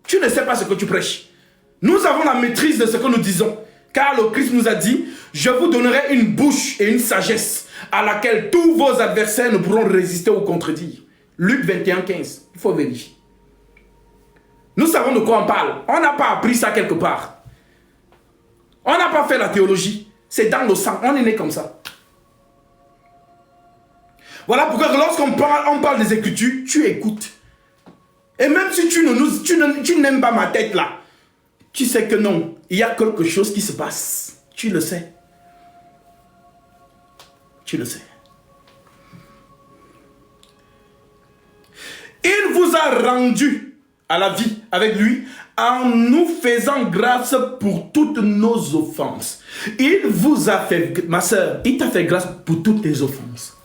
Tu ne sais pas ce que tu prêches. Nous avons la maîtrise de ce que nous disons. Car le Christ nous a dit, je vous donnerai une bouche et une sagesse à laquelle tous vos adversaires ne pourront résister ou contredire. Luc 21, 15. Il faut vérifier. Nous savons de quoi on parle. On n'a pas appris ça quelque part. On n'a pas fait la théologie. C'est dans le sang. On est né comme ça. Voilà pourquoi lorsqu'on parle des Écritures, tu écoutes. Et même si tu n'aimes pas ma tête là, tu sais que non, il y a quelque chose qui se passe. Tu le sais. Tu le sais. Il vous a rendu à la vie avec lui en nous faisant grâce pour toutes nos offenses. Il vous a fait, ma soeur, il t'a fait grâce pour toutes tes offenses.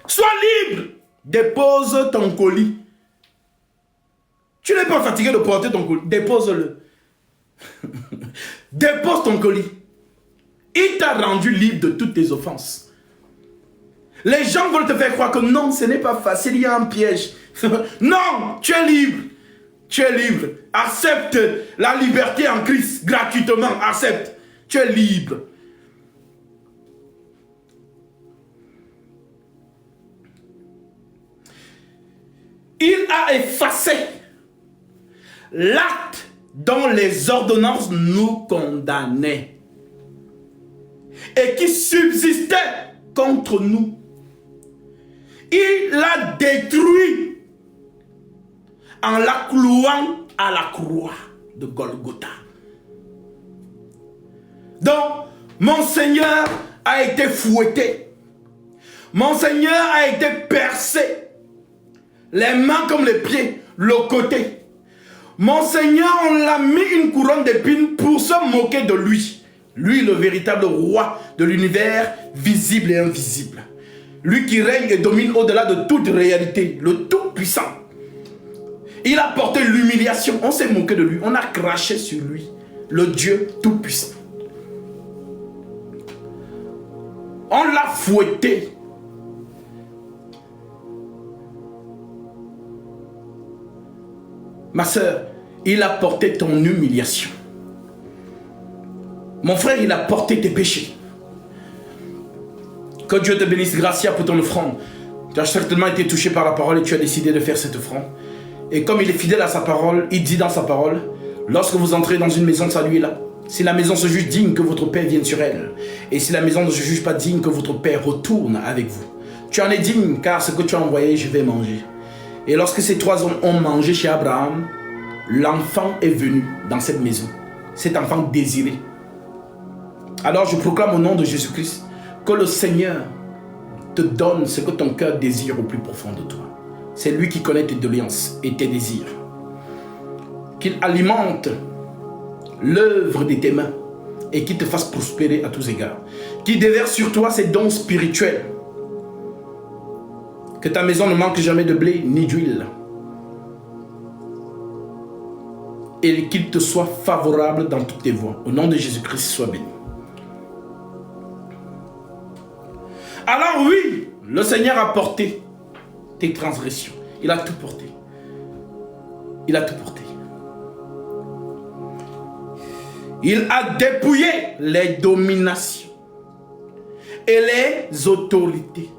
Sois libre. Dépose ton colis. Tu n'es pas fatigué de porter ton colis. Dépose-le. Dépose ton colis. Il t'a rendu libre de toutes tes offenses. Les gens veulent te faire croire que non, ce n'est pas facile, il y a un piège. Non, tu es libre. Tu es libre. Accepte la liberté en Christ gratuitement. Accepte. Tu es libre. Il a effacé l'acte dont les ordonnances nous condamnaient et qui subsistait contre nous. Il l'a détruit en la clouant à la croix de Golgotha. Donc, mon Seigneur a été fouetté. Mon Seigneur a été percé. Les mains comme les pieds, le côté. Mon Seigneur, on l'a mis une couronne d'épines pour se moquer de lui. Lui, le véritable roi de l'univers, visible et invisible. Lui qui règne et domine au-delà de toute réalité, le Tout-Puissant. Il a porté l'humiliation. On s'est moqué de lui. On a craché sur lui. Le Dieu Tout-Puissant. On l'a fouetté. Ma soeur, il a porté ton humiliation. Mon frère, il a porté tes péchés. Que Dieu te bénisse, Gracia, pour ton offrande. Tu as certainement été touché par la parole et tu as décidé de faire cette offrande. Et comme il est fidèle à sa parole, il dit dans sa parole, lorsque vous entrez dans une maison, saluez-la. Si la maison se juge digne, que votre Père vienne sur elle. Et si la maison ne se juge pas digne, que votre Père retourne avec vous. Tu en es digne, car ce que tu as envoyé, je vais manger. Et lorsque ces trois hommes ont mangé chez Abraham, l'enfant est venu dans cette maison. Cet enfant désiré. Alors je proclame au nom de Jésus-Christ que le Seigneur te donne ce que ton cœur désire au plus profond de toi. C'est lui qui connaît tes doléances et tes désirs. Qu'il alimente l'œuvre de tes mains et qu'il te fasse prospérer à tous égards. Qu'il déverse sur toi ses dons spirituels. Que ta maison ne manque jamais de blé ni d'huile. Et qu'il te soit favorable dans toutes tes voies. Au nom de Jésus-Christ, sois béni. Alors oui, le Seigneur a porté tes transgressions. Il a tout porté. Il a tout porté. Il a dépouillé les dominations et les autorités.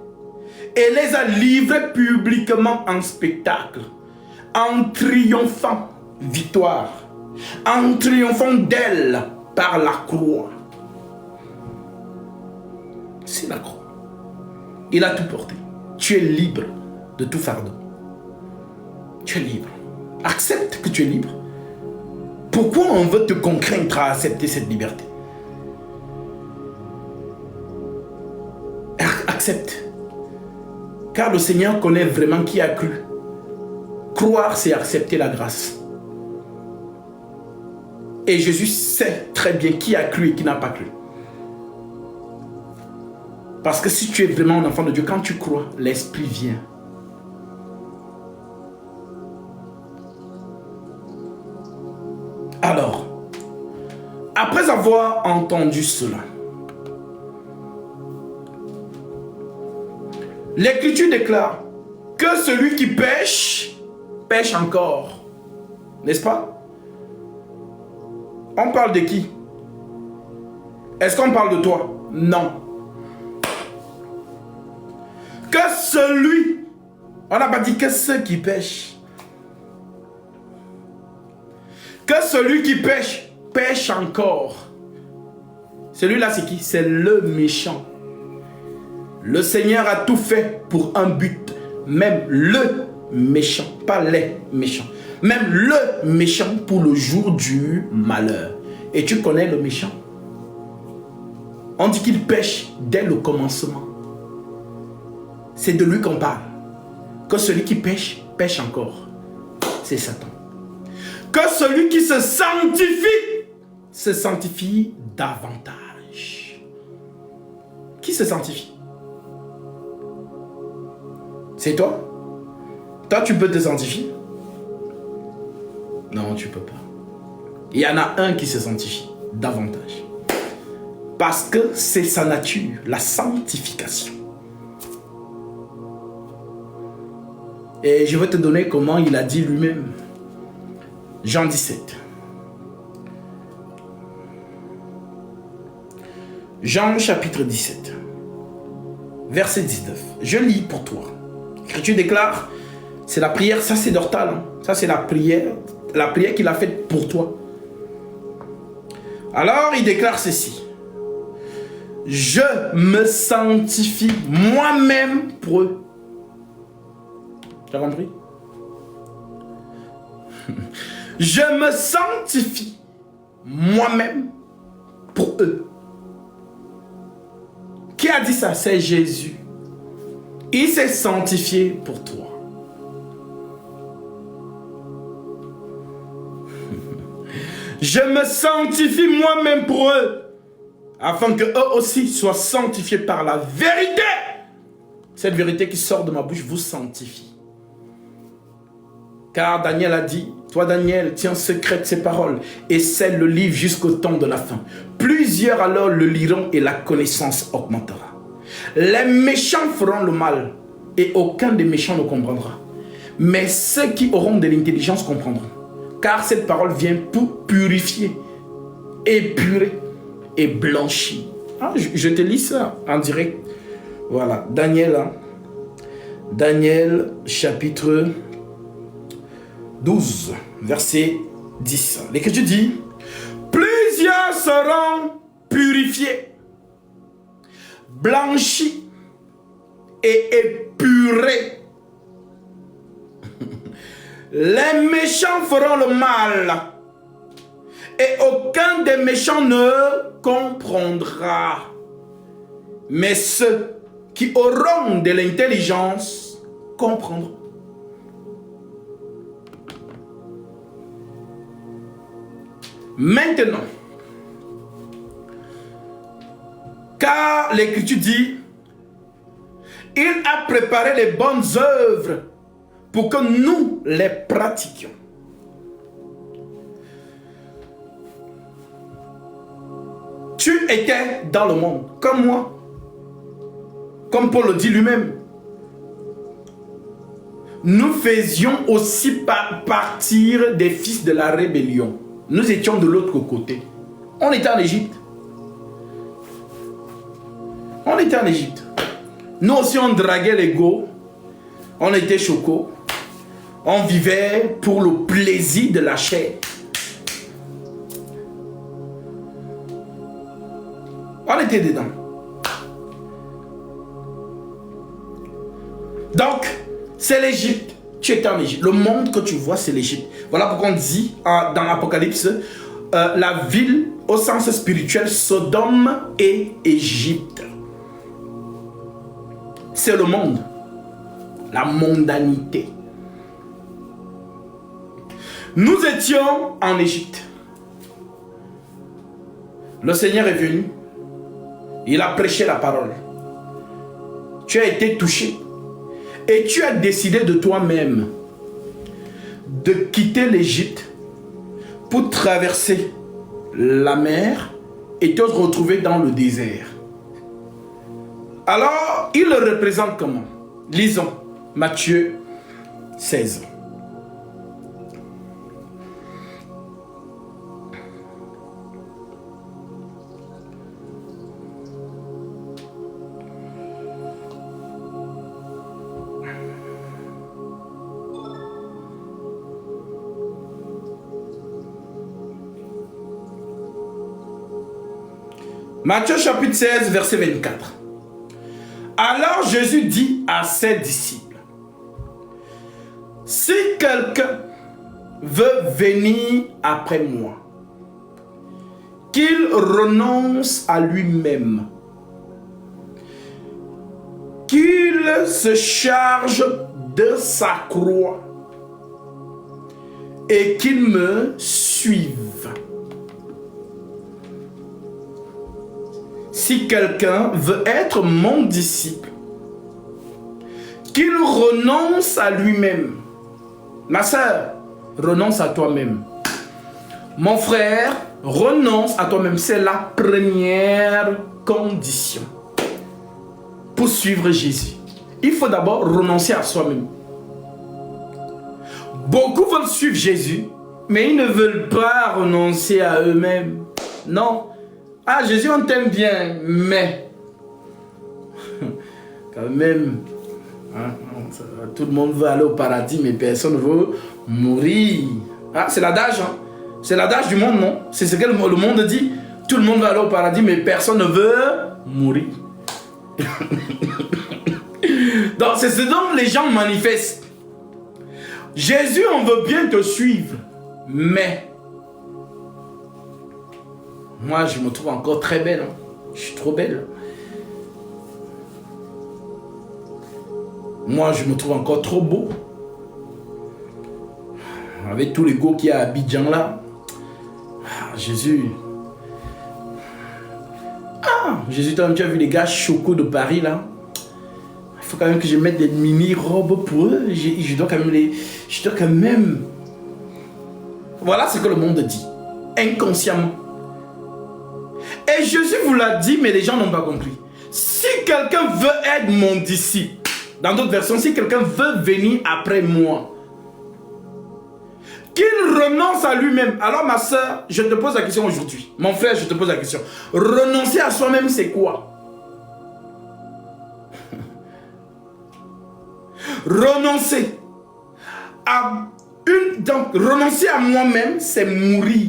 Et les a livrés publiquement en spectacle, en triomphant victoire, en triomphant d'elle par la croix. C'est la croix. Il a tout porté. Tu es libre de tout fardeau. Tu es libre. Accepte que tu es libre. Pourquoi on veut te contraindre à accepter cette liberté? Accepte. Car le Seigneur connaît vraiment qui a cru. Croire, c'est accepter la grâce. Et Jésus sait très bien qui a cru et qui n'a pas cru. Parce que si tu es vraiment un enfant de Dieu, quand tu crois, l'Esprit vient. Alors, après avoir entendu cela, l'Écriture déclare que celui qui pêche, pêche encore. N'est-ce pas? On parle de qui? Est-ce qu'on parle de toi? Non. Que celui, on n'a pas dit que ceux qui pêchent. Que celui qui pêche, pêche encore. Celui-là, c'est qui? C'est le méchant. Le Seigneur a tout fait pour un but. Même le méchant, pas les méchants. Même le méchant pour le jour du malheur. Et tu connais le méchant? On dit qu'il pêche dès le commencement. C'est de lui qu'on parle. Que celui qui pêche, pêche encore. C'est Satan. Que celui qui se sanctifie davantage. Qui se sanctifie? C'est toi? Toi, tu peux te sanctifier? Non, tu peux pas. Il y en a un qui se sanctifie davantage. Parce que c'est sa nature, la sanctification. Et je vais te donner comment il a dit lui-même. Jean 17. Jean chapitre 17. Verset 19. Je lis pour toi. L'Écriture déclare, c'est la prière sacerdotale. Hein. Ça c'est la prière qu'il a faite pour toi. Alors il déclare ceci. Je me sanctifie moi-même pour eux. Tu as compris? Je me sanctifie moi-même pour eux. Qui a dit ça? C'est Jésus. Il s'est sanctifié pour toi. Je me sanctifie moi-même pour eux, afin que eux aussi soient sanctifiés par la vérité. Cette vérité qui sort de ma bouche vous sanctifie. Car Daniel a dit, toi Daniel, tiens secrète ces paroles et scelle le livre jusqu'au temps de la fin. Plusieurs alors le liront et la connaissance augmentera. Les méchants feront le mal et aucun des méchants ne comprendra. Mais ceux qui auront de l'intelligence comprendront. Car cette parole vient pour purifier, épurer et blanchir. Ah, je te lis ça en direct. Voilà, Daniel, hein. Daniel chapitre 12, verset 10. L'Écriture dit, plusieurs seront purifiés, blanchis et épurés. Les méchants feront le mal et aucun des méchants ne comprendra. Mais ceux qui auront de l'intelligence comprendront. Maintenant, car l'Écriture dit, il a préparé les bonnes œuvres pour que nous les pratiquions. Tu étais dans le monde, comme moi, comme Paul le dit lui-même. Nous faisions aussi partir des fils de la rébellion. Nous étions de l'autre côté. On était en Égypte. On était en Égypte. Nous aussi, on draguait les go. On était chocos. On vivait pour le plaisir de la chair. On était dedans. Donc, c'est l'Égypte. Tu étais en Égypte. Le monde que tu vois, c'est l'Égypte. Voilà pourquoi on dit dans l'Apocalypse, la ville au sens spirituel, Sodome et Égypte. C'est le monde. La mondanité. Nous étions en Égypte. Le Seigneur est venu. Il a prêché la parole. Tu as été touché. Et tu as décidé de toi-même de quitter l'Égypte pour traverser la mer et te retrouver dans le désert. Alors, il le représente comment? Lisons Matthieu 16. Matthieu chapitre 16, verset 24. Alors Jésus dit à ses disciples, si quelqu'un veut venir après moi, qu'il renonce à lui-même, qu'il se charge de sa croix et qu'il me suive. Si quelqu'un veut être mon disciple, qu'il renonce à lui-même. Ma sœur, renonce à toi-même. Mon frère, renonce à toi-même. C'est la première condition pour suivre Jésus. Il faut d'abord renoncer à soi-même. Beaucoup veulent suivre Jésus, mais ils ne veulent pas renoncer à eux-mêmes. Non. Ah, Jésus, on t'aime bien, mais quand même, hein, tout le monde veut aller au paradis, mais personne ne veut mourir. Ah, c'est l'adage, hein? C'est l'adage du monde, non? C'est ce que le monde dit. Tout le monde veut aller au paradis, mais personne ne veut mourir. Donc, c'est ce dont les gens manifestent. Jésus, on veut bien te suivre, mais moi, je me trouve encore très belle. Hein. Je suis trop belle. Moi, je me trouve encore trop beau. Avec tous les go qu'il y a à Abidjan là. Ah, Jésus. Ah, Jésus, tu as vu les gars chocos de Paris là. Il faut quand même que je mette des mini-robes pour eux. Je dois quand même les... Je dois quand même... Voilà ce que le monde dit. Inconsciemment. Et Jésus vous l'a dit, mais les gens n'ont pas compris. Si quelqu'un veut être mon disciple, dans d'autres versions, si quelqu'un veut venir après moi, qu'il renonce à lui-même. Alors ma soeur, je te pose la question aujourd'hui. Mon frère, je te pose la question. Renoncer à soi-même, c'est quoi? Renoncer à renoncer à moi-même, c'est mourir.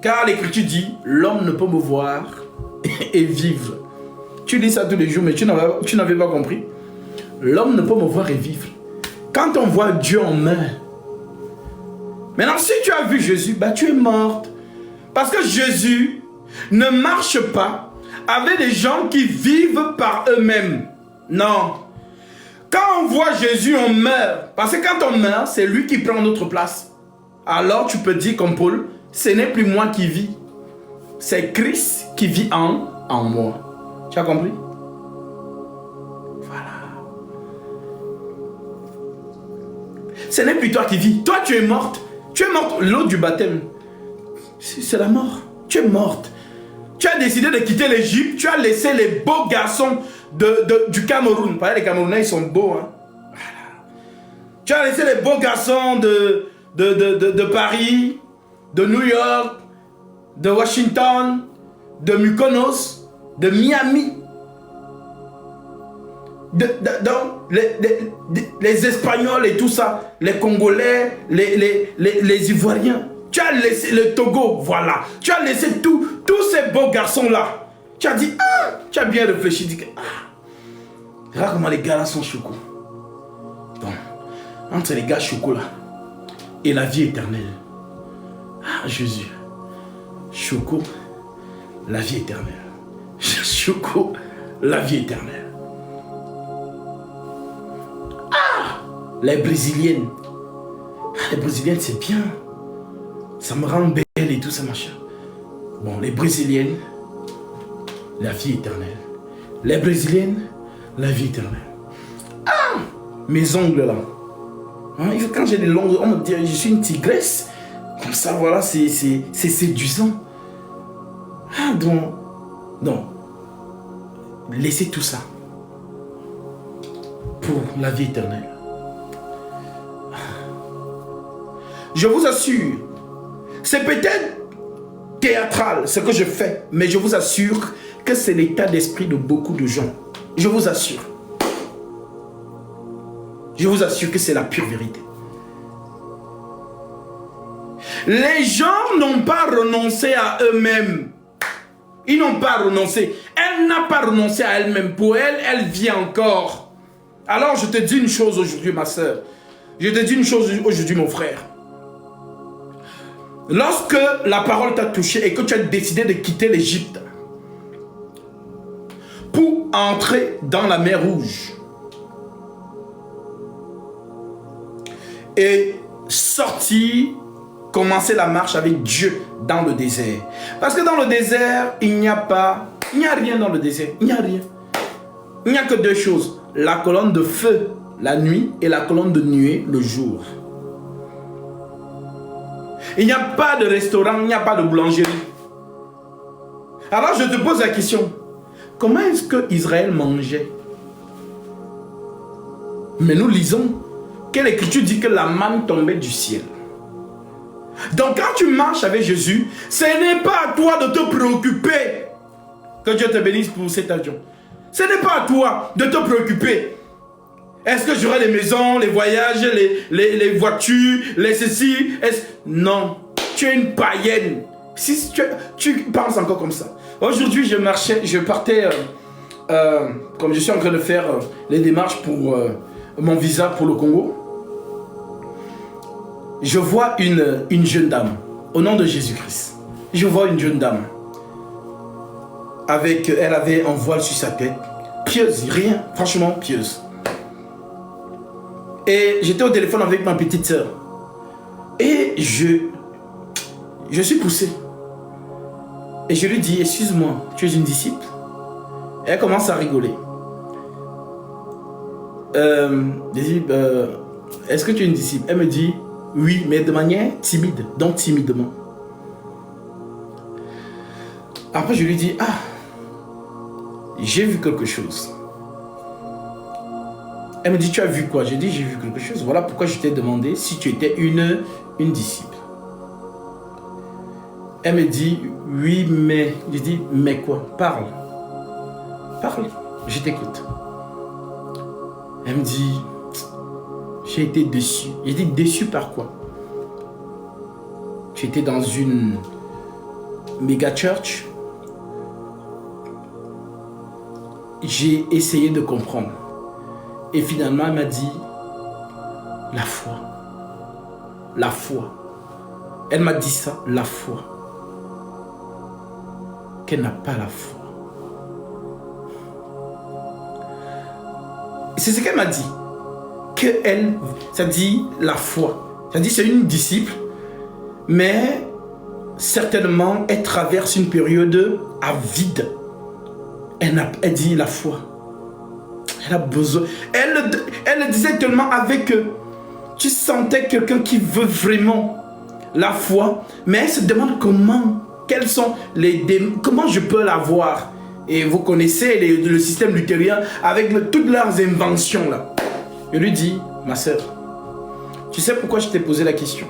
Car l'Écriture dit, l'homme ne peut me voir et vivre. Tu dis ça tous les jours, mais tu n'avais pas compris. L'homme ne peut me voir et vivre. Quand on voit Dieu, on meurt. Maintenant, si tu as vu Jésus, bah, tu es morte. Parce que Jésus ne marche pas avec des gens qui vivent par eux-mêmes. Non. Quand on voit Jésus, on meurt. Parce que quand on meurt, c'est lui qui prend notre place. Alors tu peux dire comme Paul, ce n'est plus moi qui vis. C'est Christ qui vit en moi. Tu as compris? Voilà. Ce n'est plus toi qui vis. Toi, tu es morte. Tu es morte. L'eau du baptême, c'est la mort. Tu es morte. Tu as décidé de quitter l'Égypte. Tu as laissé les beaux garçons du Cameroun. Les Camerounais, ils sont beaux. Hein? Voilà. Tu as laissé les beaux garçons de Paris, de New York, de Washington, de Mykonos, de Miami. Les Espagnols et tout ça, les Congolais, les Ivoiriens. Tu as laissé le Togo, voilà. Tu as laissé tous ces beaux garçons-là. Tu as dit, ah, tu as bien réfléchi. Tu dis, ah, regarde comment les gars là sont chocos. Donc, entre les gars chocos là et la vie éternelle. Ah, Jésus. Choco, la vie éternelle. Choco, la vie éternelle. Ah, les Brésiliennes. Les Brésiliennes, c'est bien. Ça me rend belle et tout ça, machin. Bon, les Brésiliennes, la vie éternelle. Les Brésiliennes, la vie éternelle. Ah, mes ongles là. Hein, quand j'ai des longs, on me dit je suis une tigresse. Comme ça, voilà, c'est séduisant. Ah, donc, laissez tout ça pour la vie éternelle. Je vous assure, c'est peut-être théâtral ce que je fais, mais je vous assure que c'est l'état d'esprit de beaucoup de gens. Je vous assure. Je vous assure que c'est la pure vérité. Les gens n'ont pas renoncé à eux-mêmes. Ils n'ont pas renoncé. Elle n'a pas renoncé à elle-même. Pour elle, elle vit encore. Alors je te dis une chose aujourd'hui, ma soeur. Je te dis une chose aujourd'hui, mon frère. Lorsque la parole t'a touché et que tu as décidé de quitter l'Égypte pour entrer dans la mer Rouge et sortir, commencer la marche avec Dieu dans le désert. Parce que dans le désert, il n'y a rien dans le désert. Il n'y a rien. Il n'y a que deux choses. La colonne de feu la nuit et la colonne de nuée le jour. Il n'y a pas de restaurant, il n'y a pas de boulangerie. Alors je te pose la question. Comment est-ce que Israël mangeait? Mais nous lisons que l'Écriture dit que la manne tombait du ciel. Donc quand tu marches avec Jésus, ce n'est pas à toi de te préoccuper. Que Dieu te bénisse pour cet avion. Ce n'est pas à toi de te préoccuper. Est-ce que j'aurai les maisons, les voyages, les voitures, les ceci? Non, tu es une païenne. Si tu penses encore comme ça. Aujourd'hui, je partais, comme je suis en train de faire les démarches pour mon visa pour le Congo. Je vois une jeune dame, au nom de Jésus-Christ. Je vois une jeune dame. Elle avait un voile sur sa tête. Pieuse, rien, franchement pieuse. Et j'étais au téléphone avec ma petite soeur. Et je suis poussé. Et je lui dis, excuse-moi, tu es une disciple? Et elle commence à rigoler. Je dis, est-ce que tu es une disciple? Elle me dit, oui, mais de manière timide, donc timidement. Après, je lui dis, j'ai vu quelque chose. Elle me dit, tu as vu quoi? J'ai dit, j'ai vu quelque chose. Voilà pourquoi je t'ai demandé si tu étais une disciple. Elle me dit, oui, mais... Je dis, mais quoi? Parle. Parle, je t'écoute. Elle me dit, j'ai été déçu. J'ai dit, déçu par quoi? Tu étais dans une méga church. J'ai essayé de comprendre. Et finalement, elle m'a dit, la foi. La foi. Elle m'a dit ça, la foi. Qu'elle n'a pas la foi. C'est ce qu'elle m'a dit. Ça dit la foi. Ça dit c'est une disciple, mais certainement elle traverse une période à vide. Elle dit la foi. Elle a besoin. Elle le disait tellement avec eux. Tu sentais quelqu'un qui veut vraiment la foi, mais elle se demande comment. Quels sont comment je peux l'avoir? Et vous connaissez le système luthérien avec toutes leurs inventions là. Je lui dis, ma soeur, tu sais pourquoi je t'ai posé la question?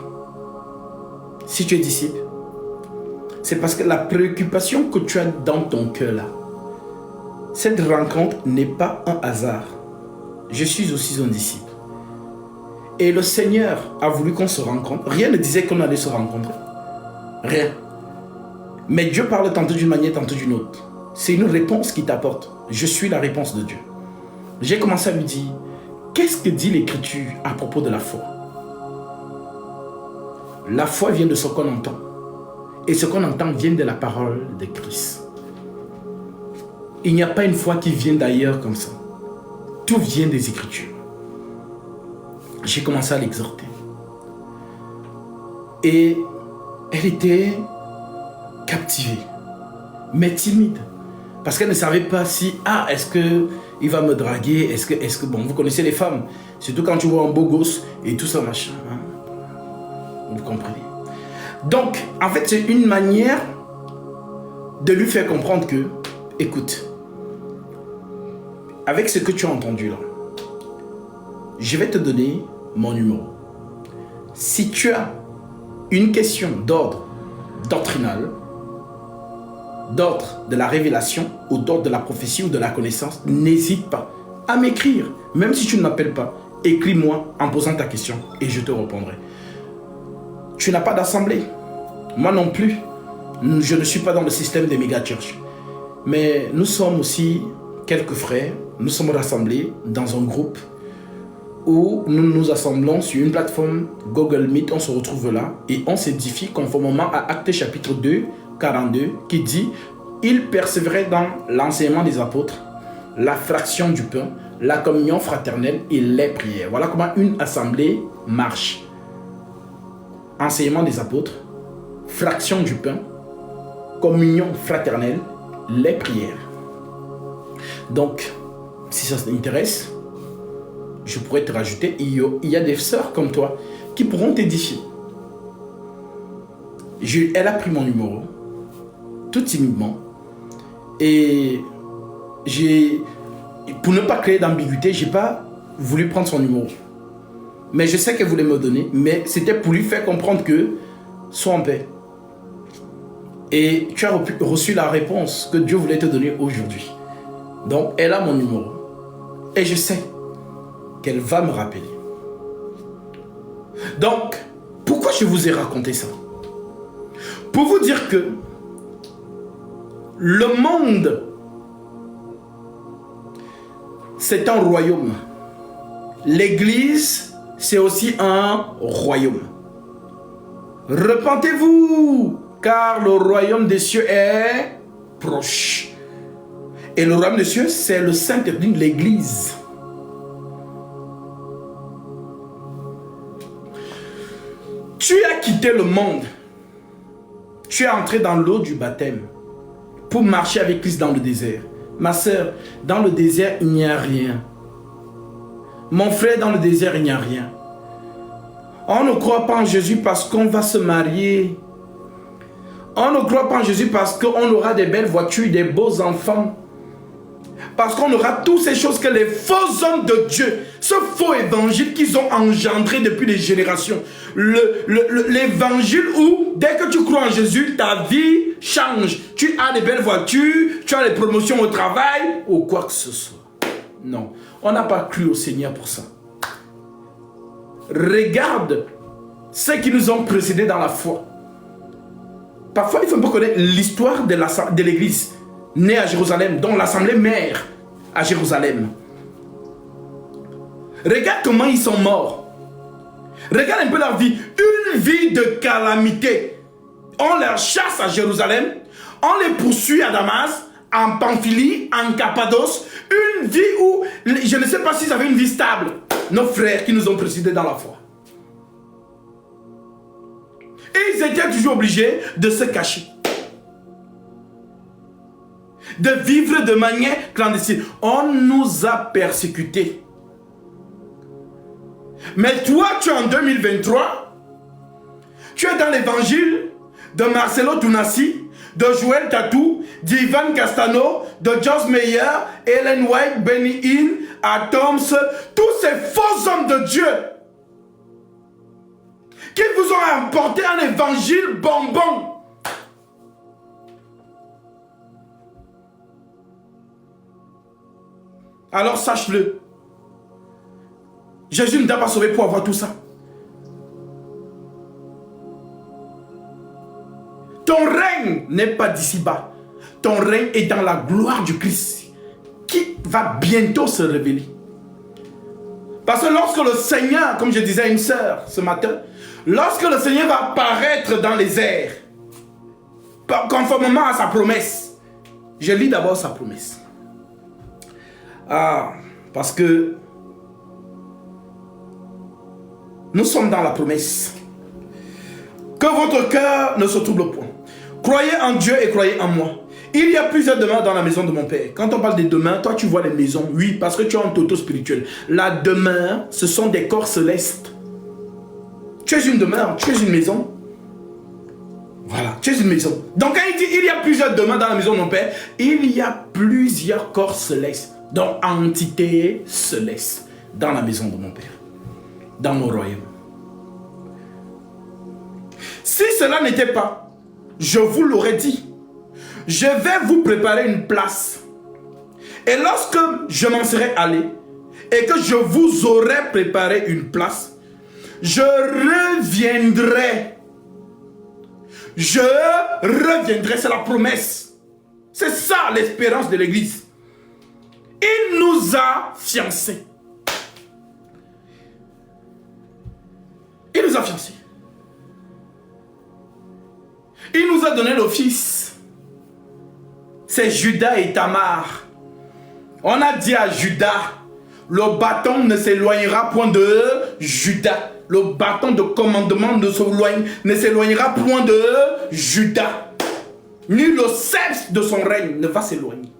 Si tu es disciple, c'est parce que la préoccupation que tu as dans ton cœur là, cette rencontre n'est pas un hasard. Je suis aussi un disciple. Et le Seigneur a voulu qu'on se rencontre. Rien ne disait qu'on allait se rencontrer. Rien. Mais Dieu parle tantôt d'une manière, tantôt d'une autre. C'est une réponse qu'il t'apporte. Je suis la réponse de Dieu. J'ai commencé à lui dire, qu'est-ce que dit l'Écriture à propos de la foi? La foi vient de ce qu'on entend. Et ce qu'on entend vient de la parole de Christ. Il n'y a pas une foi qui vient d'ailleurs comme ça. Tout vient des Écritures. J'ai commencé à l'exhorter. Et elle était captivée, mais timide. Parce qu'elle ne savait pas si, est-ce qu'il va me draguer, est-ce que, bon, vous connaissez les femmes, surtout quand tu vois un beau gosse et tout ça, machin. Hein? Vous comprenez? Donc, en fait, c'est une manière de lui faire comprendre que, écoute, avec ce que tu as entendu là, je vais te donner mon numéro. Si tu as une question d'ordre doctrinal, d'ordre de la révélation ou d'ordre de la prophétie ou de la connaissance, n'hésite pas à m'écrire. Même si tu ne m'appelles pas, écris-moi en posant ta question et je te répondrai. Tu n'as pas d'assemblée. Moi non plus. Je ne suis pas dans le système des méga church. Mais nous sommes aussi quelques frères, nous sommes rassemblés dans un groupe où nous nous assemblons sur une plateforme Google Meet, on se retrouve là et on s'édifie conformément à Actes chapitre 2, 42 qui dit « Ils persévéraient dans l'enseignement des apôtres, la fraction du pain, la communion fraternelle et les prières. » Voilà comment une assemblée marche. Enseignement des apôtres, fraction du pain, communion fraternelle, les prières. Donc, si ça t'intéresse, je pourrais te rajouter, il y a des sœurs comme toi qui pourront t'édifier. Elle a pris mon numéro, tout timidement, et pour ne pas créer d'ambiguïté, je n'ai pas voulu prendre son numéro. Mais je sais qu'elle voulait me donner, mais c'était pour lui faire comprendre que sois en paix. Et tu as reçu la réponse que Dieu voulait te donner aujourd'hui. Donc, elle a mon numéro. Et je sais qu'elle va me rappeler. Donc, pourquoi je vous ai raconté ça? Pour vous dire que le monde, c'est un royaume. L'église, c'est aussi un royaume. Repentez-vous, car le royaume des cieux est proche. Et le royaume des cieux, c'est le Saint-Esprit, l'église. Tu as quitté le monde. Tu es entré dans l'eau du baptême pour marcher avec Christ dans le désert. Ma sœur, dans le désert, il n'y a rien. Mon frère, dans le désert, il n'y a rien. On ne croit pas en Jésus parce qu'on va se marier. On ne croit pas en Jésus parce qu'on aura des belles voitures, des beaux enfants. Parce qu'on aura toutes ces choses que les faux hommes de Dieu, ce faux évangile qu'ils ont engendré depuis des générations. L'évangile où, dès que tu crois en Jésus, ta vie change. Tu as des belles voitures, tu as des promotions au travail, ou quoi que ce soit. Non, on n'a pas cru au Seigneur pour ça. Regarde ceux qui nous ont précédés dans la foi. Parfois, il faut un peu connaître l'histoire de l'église née à Jérusalem, dont l'assemblée mère à Jérusalem. Regarde comment ils sont morts. Regarde un peu leur vie. Une vie de calamité. On leur chasse à Jérusalem. On les poursuit à Damas, en Pamphylie, en Cappadoce. Une vie où, je ne sais pas s'ils avaient une vie stable. Nos frères qui nous ont précédés dans la foi. Et ils étaient toujours obligés de se cacher. De vivre de manière clandestine. On nous a persécutés. Mais toi, tu es en 2023. Tu es dans l'évangile de Marcelo Tunasi, de Joël Tatou, d'Ivan Castano, de Joss Meyer, Ellen White, Benny Hinn, Atoms, tous ces faux hommes de Dieu qui vous ont apporté un évangile bonbon. Alors sache-le. Jésus ne t'a pas sauvé pour avoir tout ça. Ton règne n'est pas d'ici-bas. Ton règne est dans la gloire du Christ qui va bientôt se révéler. Parce que lorsque le Seigneur, comme je disais à une sœur ce matin, lorsque le Seigneur va apparaître dans les airs, conformément à sa promesse, je lis d'abord sa promesse. Parce que nous sommes dans la promesse. Que votre cœur ne se trouble point. Croyez en Dieu et croyez en moi. Il y a plusieurs demeures dans la maison de mon Père. Quand on parle des demeures, toi tu vois les maisons. Oui, parce que tu as un toto spirituel. La demeure, ce sont des corps célestes. Tu es une demeure, tu es une maison. Voilà, tu es une maison. Donc quand il dit il y a plusieurs demeures dans la maison de mon Père, il y a plusieurs corps célestes. Donc entité céleste dans la maison de mon Père. Dans mon royaume. Si cela n'était pas, je vous l'aurais dit. Je vais vous préparer une place. Et lorsque je m'en serai allé et que je vous aurai préparé une place, je reviendrai. Je reviendrai, c'est la promesse. C'est ça l'espérance de l'église. Il nous a fiancés. Il nous a fiancés. Il nous a donné le fils. C'est Judas et Tamar. On a dit à Judas, le bâton ne s'éloignera point de Judas. Le bâton de commandement ne s'éloignera point de Judas. Ni le sceptre de son règne ne va s'éloigner.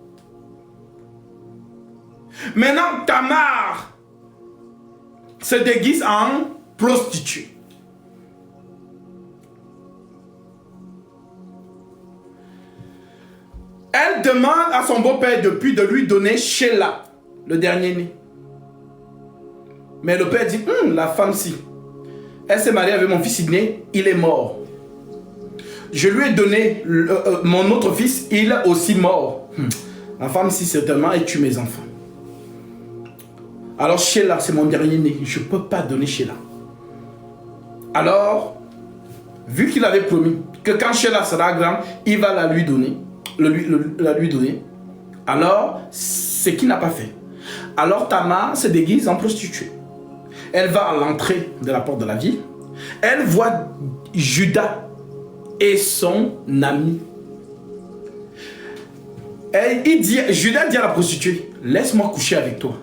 Maintenant, Tamar se déguise en prostituée. Elle demande à son beau-père depuis de lui donner Sheila, le dernier-né. Mais le père dit, la femme-ci, elle s'est mariée avec mon fils aîné, il est mort. Je lui ai donné mon autre fils, il est aussi mort. La femme-ci, certainement, elle tue mes enfants. Alors Sheila, c'est mon dernier-né, je ne peux pas donner Sheila. Alors, vu qu'il avait promis que quand Sheila sera grande, il va la lui donner, alors c'est qu'il n'a pas fait. Alors Tamar se déguise en prostituée. Elle va à l'entrée de la porte de la ville. Elle voit Judas et son ami. Judas dit à la prostituée, laisse-moi coucher avec toi.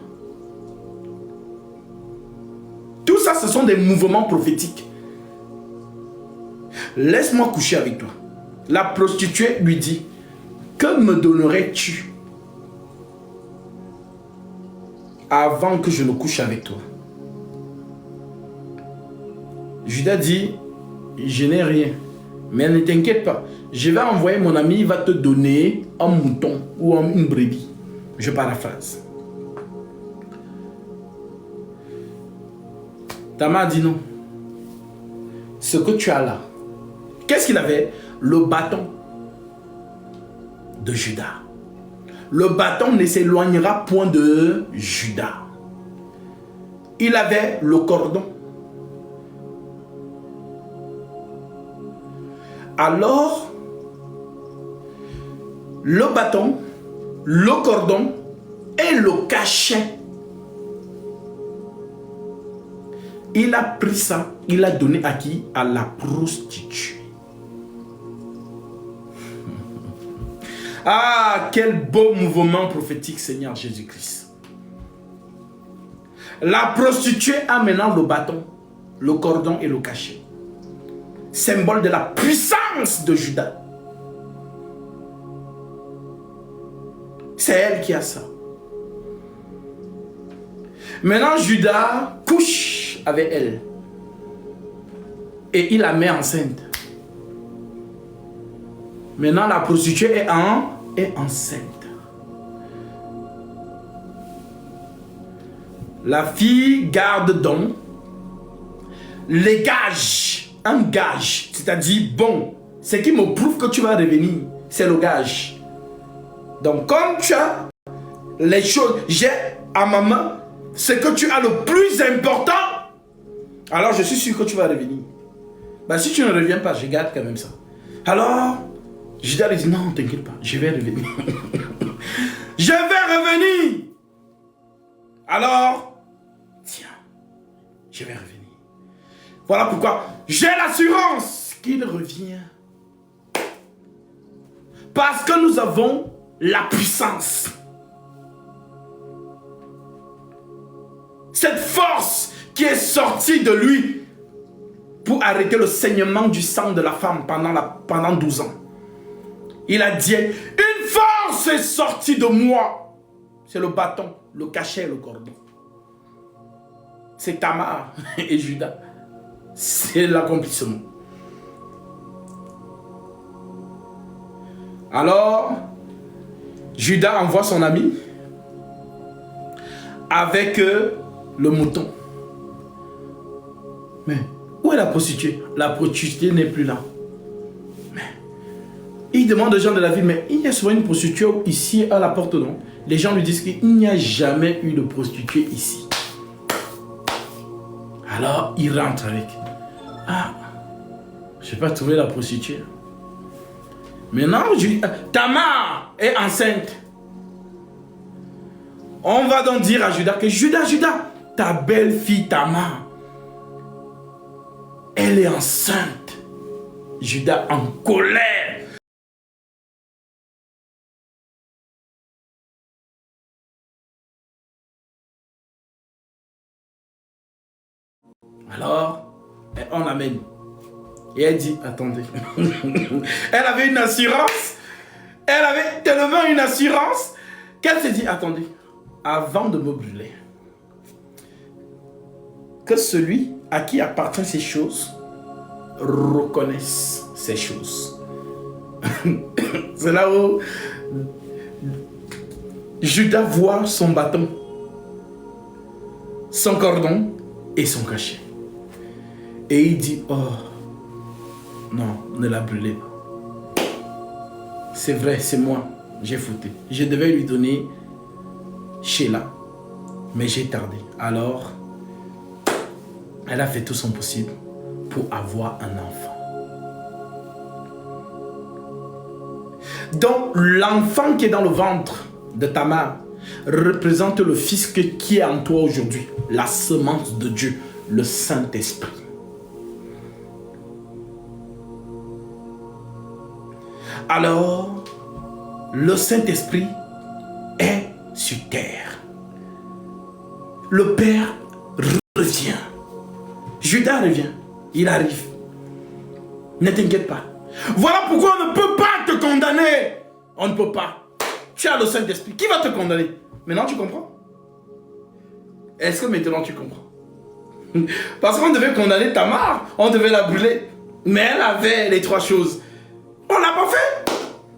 Tout ça, ce sont des mouvements prophétiques. Laisse-moi coucher avec toi. La prostituée lui dit, que me donnerais-tu avant que je ne couche avec toi? Judas dit, je n'ai rien. Mais ne t'inquiète pas, je vais envoyer mon ami, il va te donner un mouton ou une brebis. Je paraphrase. Tamar dit non. Ce que tu as là, qu'est-ce qu'il avait? Le bâton de Judas. Le bâton ne s'éloignera point de Judas. Il avait le cordon. Alors, le bâton, le cordon et le cachet. Il a pris ça, il a donné à qui? À la prostituée. Ah, quel beau mouvement prophétique, Seigneur Jésus-Christ. La prostituée a maintenant le bâton, le cordon et le cachet. Symbole de la puissance de Judas. C'est elle qui a ça. Maintenant, Judas couche avec elle. Et il la met enceinte. Maintenant, la prostituée est enceinte. La fille garde donc les gages. Un gage, c'est-à-dire, bon, ce qui me prouve que tu vas revenir, c'est le gage. Donc, comme tu as les choses, j'ai à ma main, ce que tu as le plus important, alors je suis sûr que tu vas revenir. Ben, si tu ne reviens pas, je garde quand même ça. Alors, Judas lui dit, non, t'inquiète pas, je vais revenir. Je vais revenir. Alors, tiens, je vais revenir. Voilà pourquoi j'ai l'assurance qu'il revient. Parce que nous avons la puissance. Cette force qui est sortie de lui pour arrêter le saignement du sang de la femme pendant 12 ans. Il a dit, une force est sortie de moi. C'est le bâton, le cachet et le cordon. C'est Tamar et Judas. C'est l'accomplissement. Alors, Judas envoie son ami avec le mouton. Mais où est la prostituée? La prostituée n'est plus là. Mais il demande aux gens de la ville, mais il y a souvent une prostituée ici à la porte, non? Les gens lui disent qu'il n'y a jamais eu de prostituée ici. Alors, il rentre avec. Ah, je n'ai pas trouvé la prostituée. Maintenant, Tamar est enceinte. On va donc dire à Judas que Judas, ta belle-fille Tamar, elle est enceinte. Judas en colère. Alors, on l'amène. Et elle dit, attendez. Elle avait une assurance. Elle avait tellement une assurance qu'elle s'est dit, attendez, avant de me brûler, que celui à qui appartiennent ces choses reconnaisse ces choses. C'est là où Judas voit son bâton, son cordon et son cachet. Et il dit, oh, non, ne la brûlez pas. C'est vrai, c'est moi, j'ai fauté. Je devais lui donner Sheila, mais j'ai tardé. Alors, elle a fait tout son possible pour avoir un enfant. Donc, l'enfant qui est dans le ventre de Tamar représente le fils qui est en toi aujourd'hui, la semence de Dieu, le Saint-Esprit. Alors, le Saint-Esprit est sur terre. Le Père revient. Judas revient. Il arrive. Ne t'inquiète pas. Voilà pourquoi on ne peut pas te condamner. On ne peut pas. Tu as le Saint-Esprit. Qui va te condamner? Maintenant, tu comprends? Est-ce que maintenant tu comprends? Parce qu'on devait condamner Tamar. On devait la brûler. Mais elle avait les trois choses. On l'a pas fait.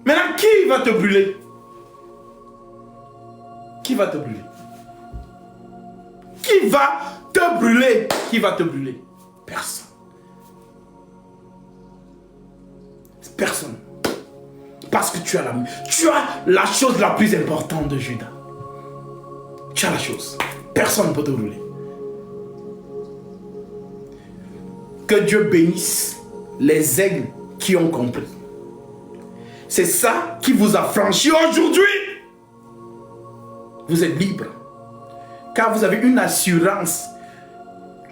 Maintenant, qui va te brûler? Qui va te brûler? Qui va te brûler? Qui va te brûler? Personne. Personne. Parce que tu as la chose la plus importante de Judas. Tu as la chose. Personne ne peut te brûler. Que Dieu bénisse les aigles qui ont compris. C'est ça qui vous a franchi aujourd'hui. Vous êtes libre. Car vous avez une assurance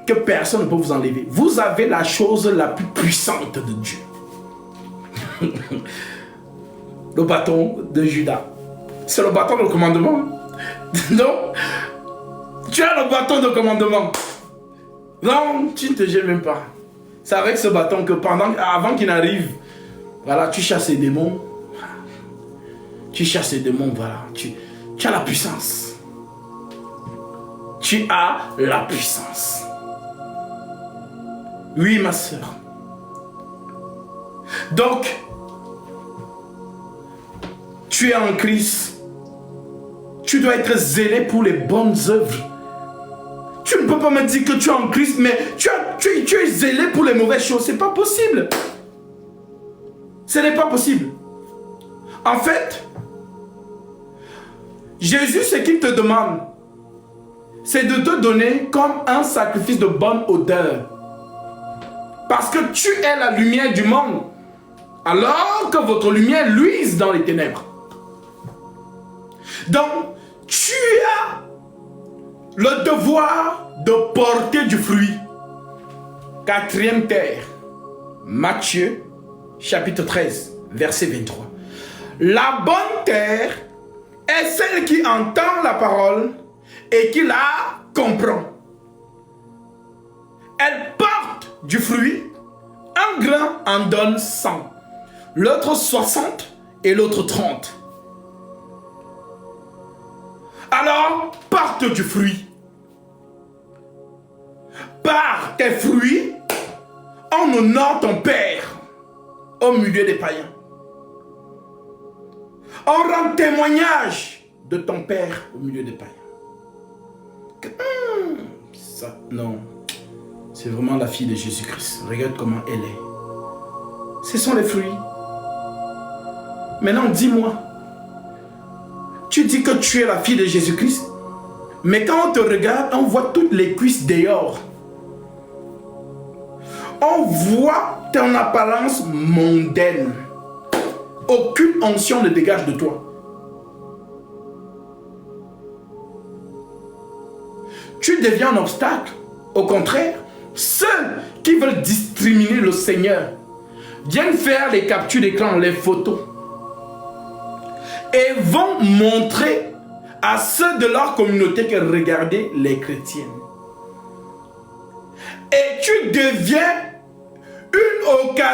que personne ne peut vous enlever. Vous avez la chose la plus puissante de Dieu. Le bâton de Judas. C'est le bâton de commandement. Non. Tu as le bâton de commandement. Non, tu ne te gênes même pas. C'est avec ce bâton que avant qu'il n'arrive, voilà, tu chasses les démons. Tu chasses les démons, voilà. Tu as la puissance. Tu as la puissance. Oui, ma soeur. Donc, tu es en Christ. Tu dois être zélé pour les bonnes œuvres. Tu ne peux pas me dire que tu es en Christ, mais tu es zélé pour les mauvaises choses. Ce n'est pas possible. Ce n'est pas possible. En fait, Jésus, ce qu'il te demande, c'est de te donner comme un sacrifice de bonne odeur. Parce que tu es la lumière du monde. Alors que votre lumière luise dans les ténèbres. Donc, tu as le devoir de porter du fruit. Quatrième terre. Matthieu, chapitre 13, verset 23. La bonne terre est celle qui entend la parole et qui la comprend. Elle porte du fruit. Un grain en donne 100. L'autre 60 et l'autre 30. Alors, porte du fruit. Par tes fruits, on honore ton Père au milieu des païens. On rend témoignage de ton Père au milieu des païens. Ça, non. C'est vraiment la fille de Jésus-Christ. Regarde comment elle est. Ce sont les fruits. Maintenant, dis-moi. Tu dis que tu es la fille de Jésus-Christ. Mais quand on te regarde, on voit toutes les cuisses dehors. On voit ton apparence mondaine. Aucune onction ne dégage de toi. Tu deviens un obstacle. Au contraire, ceux qui veulent discriminer le Seigneur viennent faire les captures d'écran, les photos, et vont montrer à ceux de leur communauté que regardez les chrétiens. Et tu deviens une occasion